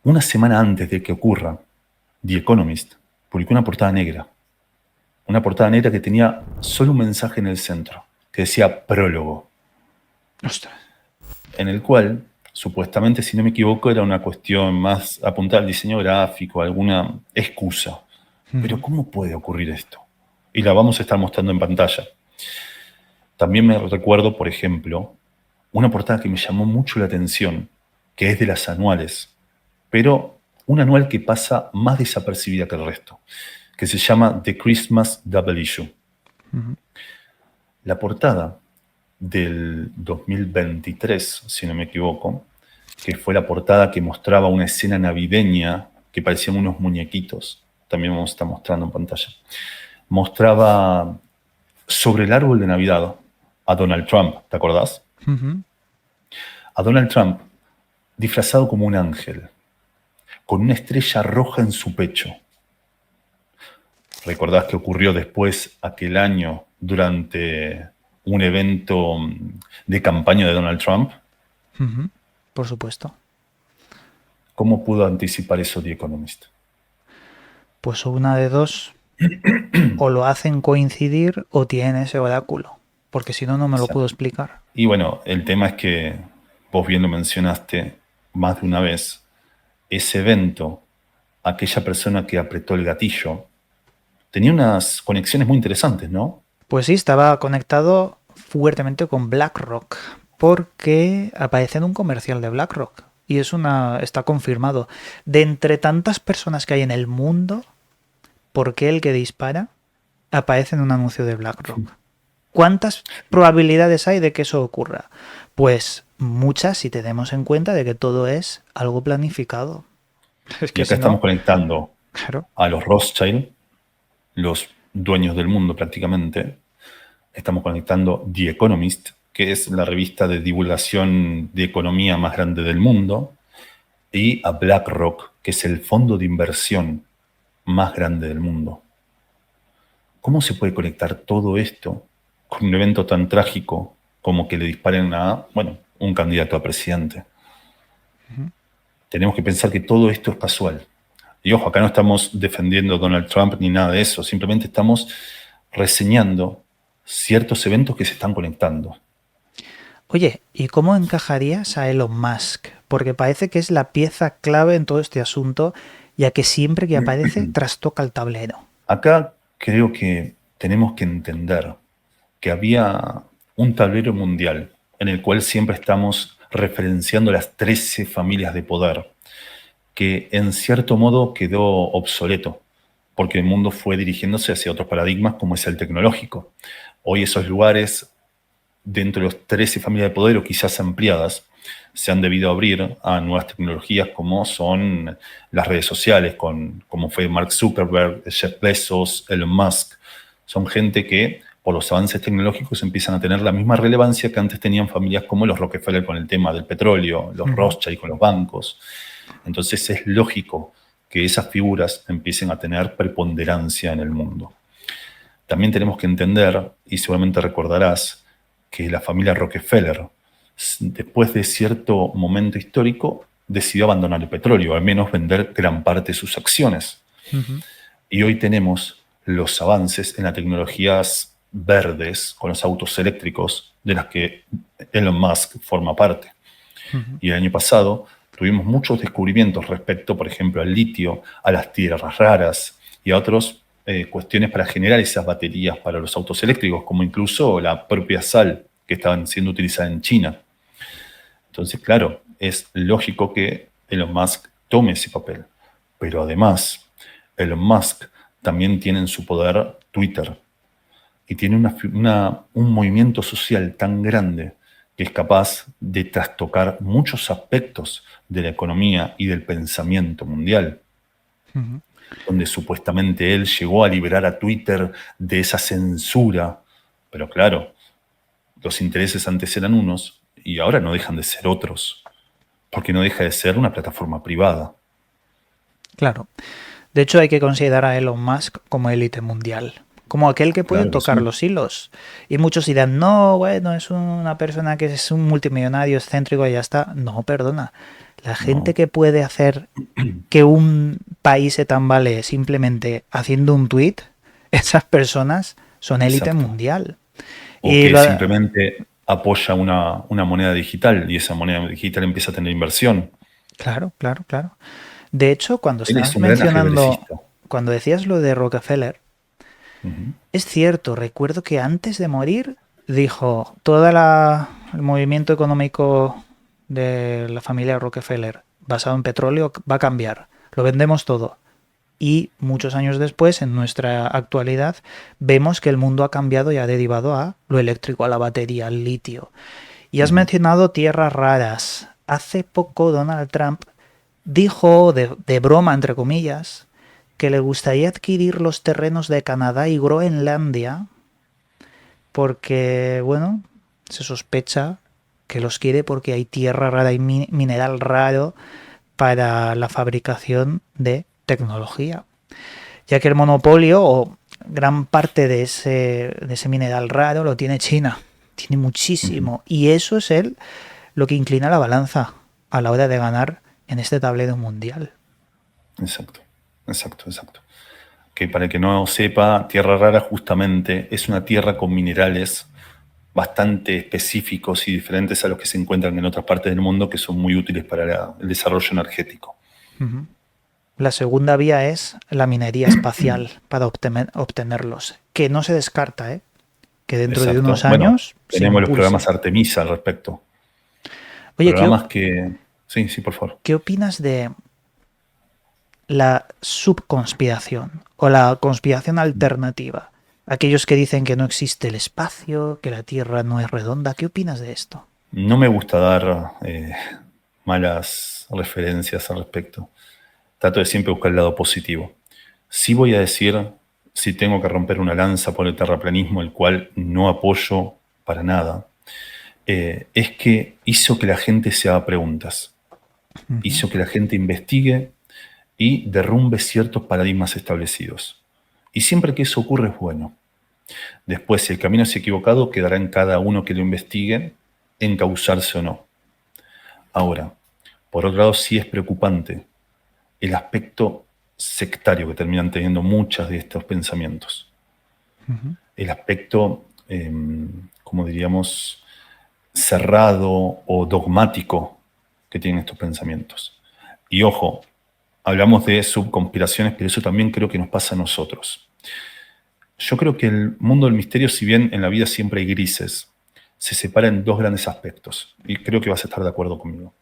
una semana antes de que ocurra, The Economist publicó una portada negra que tenía solo un mensaje en el centro, que decía prólogo, Ostras. en el cual, supuestamente, si no me equivoco, era una cuestión más apuntada al diseño gráfico, alguna excusa. Pero ¿cómo puede ocurrir esto? Y la vamos a estar mostrando en pantalla. También me recuerdo, por ejemplo, una portada que me llamó mucho la atención, que es de las anuales, pero un anual que pasa más desapercibida que el resto, que se llama The Christmas Double Issue. La portada del 2023, si no me equivoco, que fue la portada que mostraba una escena navideña que parecían unos muñequitos, también vamos a estar mostrando en pantalla, mostraba sobre el árbol de Navidad a Donald Trump, ¿te acordás? A Donald Trump disfrazado como un ángel, con una estrella roja en su pecho. ¿Recordás que ocurrió después aquel año durante un evento de campaña de Donald Trump? Por supuesto. ¿Cómo pudo anticipar eso The Economist? Pues una de dos, o lo hacen coincidir o tienen ese oráculo, porque si no, no me lo puedo explicar. Y bueno, el tema es que vos bien lo mencionaste más de una vez, ese evento, aquella persona que apretó el gatillo, tenía unas conexiones muy interesantes, ¿no? Pues sí, estaba conectado fuertemente con BlackRock, porque aparece en un comercial de BlackRock. Y está confirmado. De entre tantas personas que hay en el mundo, ¿por qué el que dispara aparece en un anuncio de BlackRock? ¿Cuántas probabilidades hay de que eso ocurra? Pues muchas, si tenemos en cuenta de que todo es algo planificado. Es que Y acá si estamos no, conectando claro. a los Rothschild, los dueños del mundo prácticamente. Estamos conectando The Economist, que es la revista de divulgación de economía más grande del mundo, y a BlackRock, que es el fondo de inversión más grande del mundo. ¿Cómo se puede conectar todo esto con un evento tan trágico como que le disparen a, bueno, un candidato a presidente? Tenemos que pensar que todo esto es casual. Y ojo, acá no estamos defendiendo a Donald Trump ni nada de eso, simplemente estamos reseñando ciertos eventos que se están conectando. Oye, ¿y cómo encajarías a Elon Musk? Porque parece que es la pieza clave en todo este asunto, ya que siempre que aparece trastoca el tablero. Acá creo que tenemos que entender que había un tablero mundial en el cual siempre estamos referenciando las 13 familias de poder, que en cierto modo quedó obsoleto, porque el mundo fue dirigiéndose hacia otros paradigmas como es el tecnológico. Hoy esos lugares, dentro de los 13 familias de poder o quizás ampliadas, se han debido abrir a nuevas tecnologías como son las redes sociales, como fue Mark Zuckerberg, Jeff Bezos, Elon Musk. Son gente que, por los avances tecnológicos, empiezan a tener la misma relevancia que antes tenían familias como los Rockefeller con el tema del petróleo, los Rothschild con los bancos. Entonces es lógico que esas figuras empiecen a tener preponderancia en el mundo. También tenemos que entender, y seguramente recordarás, que la familia Rockefeller, después de cierto momento histórico, decidió abandonar el petróleo, al menos vender gran parte de sus acciones. Y hoy tenemos los avances en las tecnologías verdes, con los autos eléctricos, de las que Elon Musk forma parte. Y el año pasado tuvimos muchos descubrimientos respecto, por ejemplo, al litio, a las tierras raras y a otras cuestiones para generar esas baterías para los autos eléctricos, como incluso la propia sal que estaban siendo utilizada en China. Entonces, claro, es lógico que Elon Musk tome ese papel. Pero además, Elon Musk también tiene en su poder Twitter y tiene un movimiento social tan grande que es capaz de trastocar muchos aspectos de la economía y del pensamiento mundial, donde supuestamente él llegó a liberar a Twitter de esa censura, pero claro, los intereses antes eran unos y ahora no dejan de ser otros, porque no deja de ser una plataforma privada. Claro. De hecho, hay que considerar a Elon Musk como élite mundial, como aquel que puede Claro que tocar sí. los hilos. Y muchos dirán, no, bueno, es una persona que es un multimillonario excéntrico y ya está. No, perdona. La gente No, que puede hacer que un país se tambalee simplemente haciendo un tweet, esas personas son élite exacto. mundial. O Y que lo, simplemente apoya una moneda digital y esa moneda digital empieza a tener inversión. claro, claro, claro. De hecho, cuando Él es estabas un gran mencionando, ajedrecista. cuando decías lo de Rockefeller, Ujú. es cierto, recuerdo que antes de morir dijo, el movimiento económico de la familia Rockefeller basado en petróleo va a cambiar, lo vendemos todo. Y muchos años después, en nuestra actualidad, vemos que el mundo ha cambiado y ha derivado a lo eléctrico, a la batería, al litio. Y has Ujú. mencionado tierras raras. Hace poco Donald Trump dijo, de broma, entre comillas, que le gustaría adquirir los terrenos de Canadá y Groenlandia porque, bueno, se sospecha que los quiere porque hay tierra rara y mineral raro para la fabricación de tecnología. Ya que el monopolio o gran parte de ese mineral raro lo tiene China. Tiene Ujú. muchísimo. Y eso es lo que inclina la balanza a la hora de ganar en este tablero mundial. Exacto, exacto, exacto. Que para el que no sepa, Tierra Rara justamente es una tierra con minerales bastante específicos y diferentes a los que se encuentran en otras partes del mundo que son muy útiles para el desarrollo energético. Ujú. La segunda vía es la minería espacial para obtenerlos, que no se descarta, ¿eh? Que dentro de Exacto. unos Bueno, años se tenemos los impulse. programas Artemisa al respecto. Oye, Programas que... Sí, sí, por favor. ¿qué opinas de la subconspiración o la conspiración alternativa? Aquellos que dicen que no existe el espacio, que la Tierra no es redonda. ¿Qué opinas de esto? No me gusta dar malas referencias al respecto. Trato de siempre buscar el lado positivo. Sí voy a decir, si tengo que romper una lanza por el terraplanismo, el cual no apoyo para nada, es que hizo que la gente se haga preguntas, Ujú. hizo que la gente investigue y derrumbe ciertos paradigmas establecidos. Y siempre que eso ocurre es bueno. Después, si el camino es equivocado, quedará en cada uno que lo investigue encauzarse o no. Ahora, por otro lado, sí es preocupante el aspecto sectario que terminan teniendo muchos de estos pensamientos. Ujú. El aspecto, como diríamos, cerrado o dogmático que tienen estos pensamientos. Y ojo, hablamos de subconspiraciones, pero eso también creo que nos pasa a nosotros. Yo creo que el mundo del misterio, si bien en la vida siempre hay grises, se separa en dos grandes aspectos. Y creo que vas a estar de acuerdo conmigo.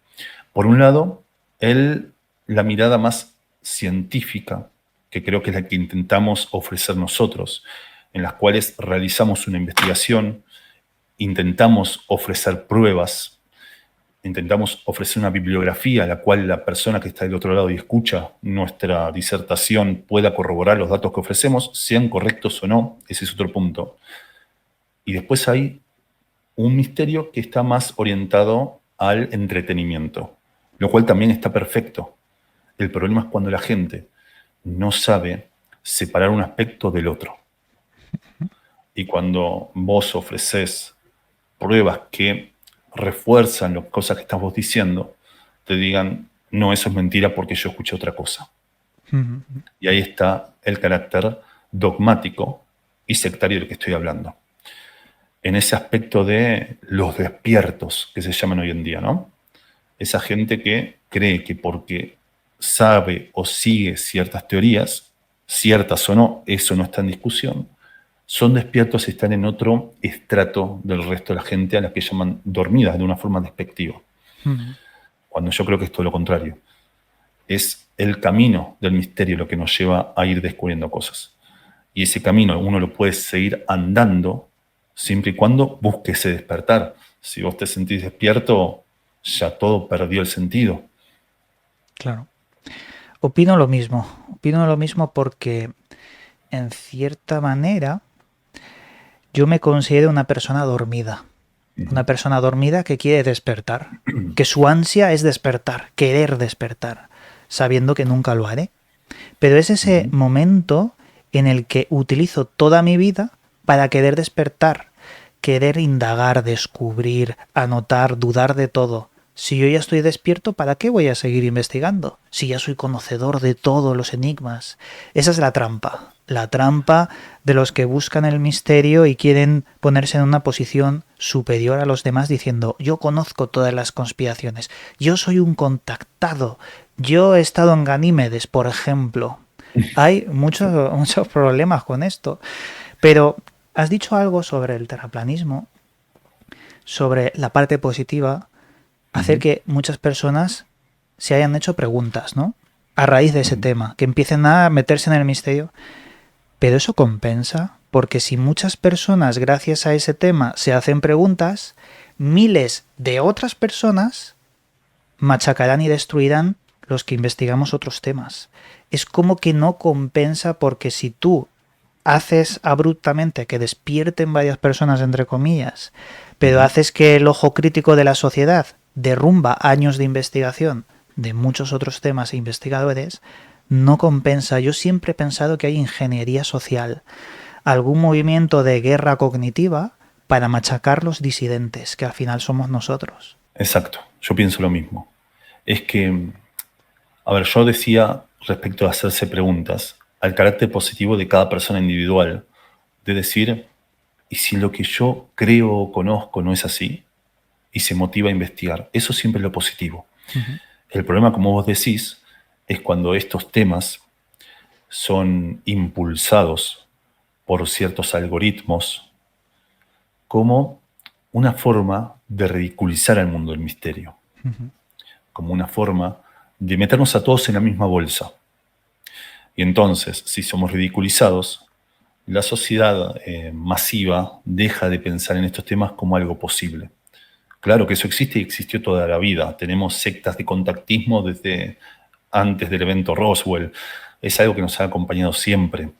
Por un lado, la mirada más científica, que creo que es la que intentamos ofrecer nosotros, en las cuales realizamos una investigación, intentamos ofrecer pruebas, intentamos ofrecer una bibliografía a la cual la persona que está del otro lado y escucha nuestra disertación pueda corroborar los datos que ofrecemos, sean correctos o no, ese es otro punto. Y después hay un misterio que está más orientado al entretenimiento, lo cual también está perfecto. El problema es cuando la gente no sabe separar un aspecto del otro. Y cuando vos ofreces pruebas que refuerzan las cosas que estás vos diciendo, te digan, no, eso es mentira porque yo escuché otra cosa. Ujú. Y ahí está el carácter dogmático y sectario del que estoy hablando. En ese aspecto de los despiertos que se llaman hoy en día, ¿no? Esa gente que cree que porque sabe o sigue ciertas teorías, ciertas o no, eso no está en discusión, son despiertos y están en otro estrato del resto de la gente a la que llaman dormidas de una forma despectiva. Ujú. Cuando yo creo que es todo lo contrario. Es el camino del misterio lo que nos lleva a ir descubriendo cosas. Y ese camino uno lo puede seguir andando siempre y cuando busque ese despertar. Si vos te sentís despierto, ya todo perdió el sentido. Claro. Opino lo mismo porque en cierta manera yo me considero una persona dormida que quiere despertar, que su ansia es despertar, querer despertar, sabiendo que nunca lo haré. Pero es ese momento en el que utilizo toda mi vida para querer despertar, querer indagar, descubrir, anotar, dudar de todo. Si yo ya estoy despierto, ¿para qué voy a seguir investigando? Si ya soy conocedor de todos los enigmas. Esa es la trampa de los que buscan el misterio y quieren ponerse en una posición superior a los demás diciendo, yo conozco todas las conspiraciones, yo soy un contactado, yo he estado en Ganímedes, por ejemplo. Hay muchos problemas con esto. Pero has dicho algo sobre el terraplanismo, sobre la parte positiva, hacer que muchas personas se hayan hecho preguntas, ¿no? A raíz de ese tema, que empiecen a meterse en el misterio. Pero eso compensa, porque si muchas personas, gracias a ese tema, se hacen preguntas, miles de otras personas machacarán y destruirán los que investigamos otros temas. Es como que no compensa porque si tú haces abruptamente que despierten varias personas, entre comillas, pero haces que el ojo crítico de la sociedad derrumba años de investigación de muchos otros temas e investigadores, no compensa. Yo siempre he pensado que hay ingeniería social, algún movimiento de guerra cognitiva para machacar los disidentes, que al final somos nosotros. Exacto, yo pienso lo mismo. Es que, a ver, yo decía respecto a hacerse preguntas, al carácter positivo de cada persona individual, de decir, ¿y si lo que yo creo o conozco no es así? Y se motiva a investigar. Eso siempre es lo positivo. El problema, como vos decís, es cuando estos temas son impulsados por ciertos algoritmos como una forma de ridiculizar al mundo del misterio, como una forma de meternos a todos en la misma bolsa. Y entonces, si somos ridiculizados, la sociedad masiva deja de pensar en estos temas como algo posible. Claro que eso existe y existió toda la vida. Tenemos sectas de contactismo desde antes del evento Roswell. Es algo que nos ha acompañado siempre.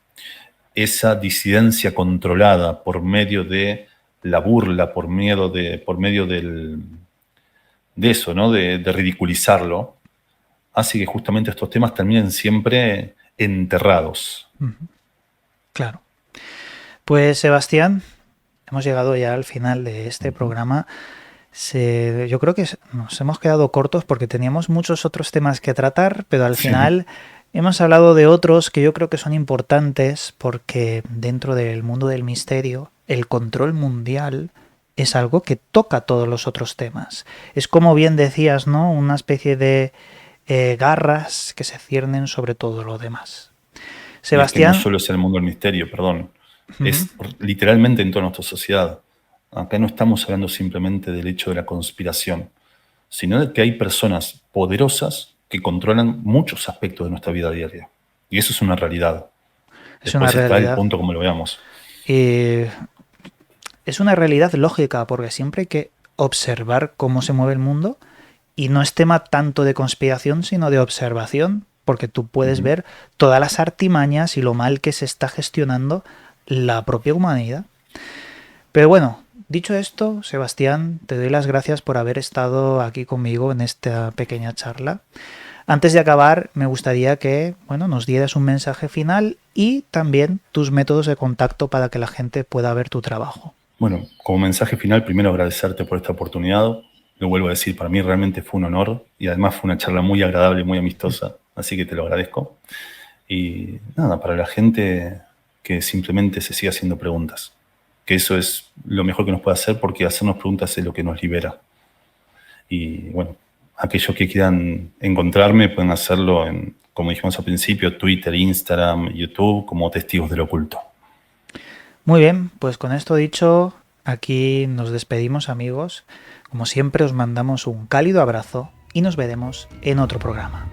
Esa disidencia controlada por medio de la burla, por medio de eso, ¿no? De ridiculizarlo, hace que justamente estos temas terminen siempre enterrados. Claro. Pues Sebastián, hemos llegado ya al final de este programa. Yo creo que nos hemos quedado cortos porque teníamos muchos otros temas que tratar, pero al final hemos hablado de otros que yo creo que son importantes porque dentro del mundo del misterio, el control mundial es algo que toca todos los otros temas. Es como bien decías, ¿no? Una especie de garras que se ciernen sobre todo lo demás. Sebastián. Y es que no solo es el mundo del misterio, perdón. Es literalmente en toda nuestra sociedad. Acá no estamos hablando simplemente del hecho de la conspiración, sino de que hay personas poderosas que controlan muchos aspectos de nuestra vida diaria. Y eso es una realidad. Es Después una está realidad. el punto como lo veamos. Es una realidad lógica, porque siempre hay que observar cómo se mueve el mundo y no es tema tanto de conspiración, sino de observación, porque tú puedes ver todas las artimañas y lo mal que se está gestionando la propia humanidad. Pero bueno, dicho esto, Sebastián, te doy las gracias por haber estado aquí conmigo en esta pequeña charla. Antes de acabar, me gustaría que, bueno, nos dieras un mensaje final y también tus métodos de contacto para que la gente pueda ver tu trabajo. Bueno, como mensaje final, primero agradecerte por esta oportunidad. Lo vuelvo a decir, para mí realmente fue un honor y además fue una charla muy agradable y muy amistosa, así que te lo agradezco. Y nada, para la gente que simplemente se siga haciendo preguntas, que eso es lo mejor que nos puede hacer porque hacernos preguntas es lo que nos libera. Y bueno, aquellos que quieran encontrarme pueden hacerlo en, como dijimos al principio, Twitter, Instagram, YouTube, como Testigos del Oculto. Muy bien, pues con esto dicho, aquí nos despedimos, amigos. Como siempre, os mandamos un cálido abrazo y nos veremos en otro programa.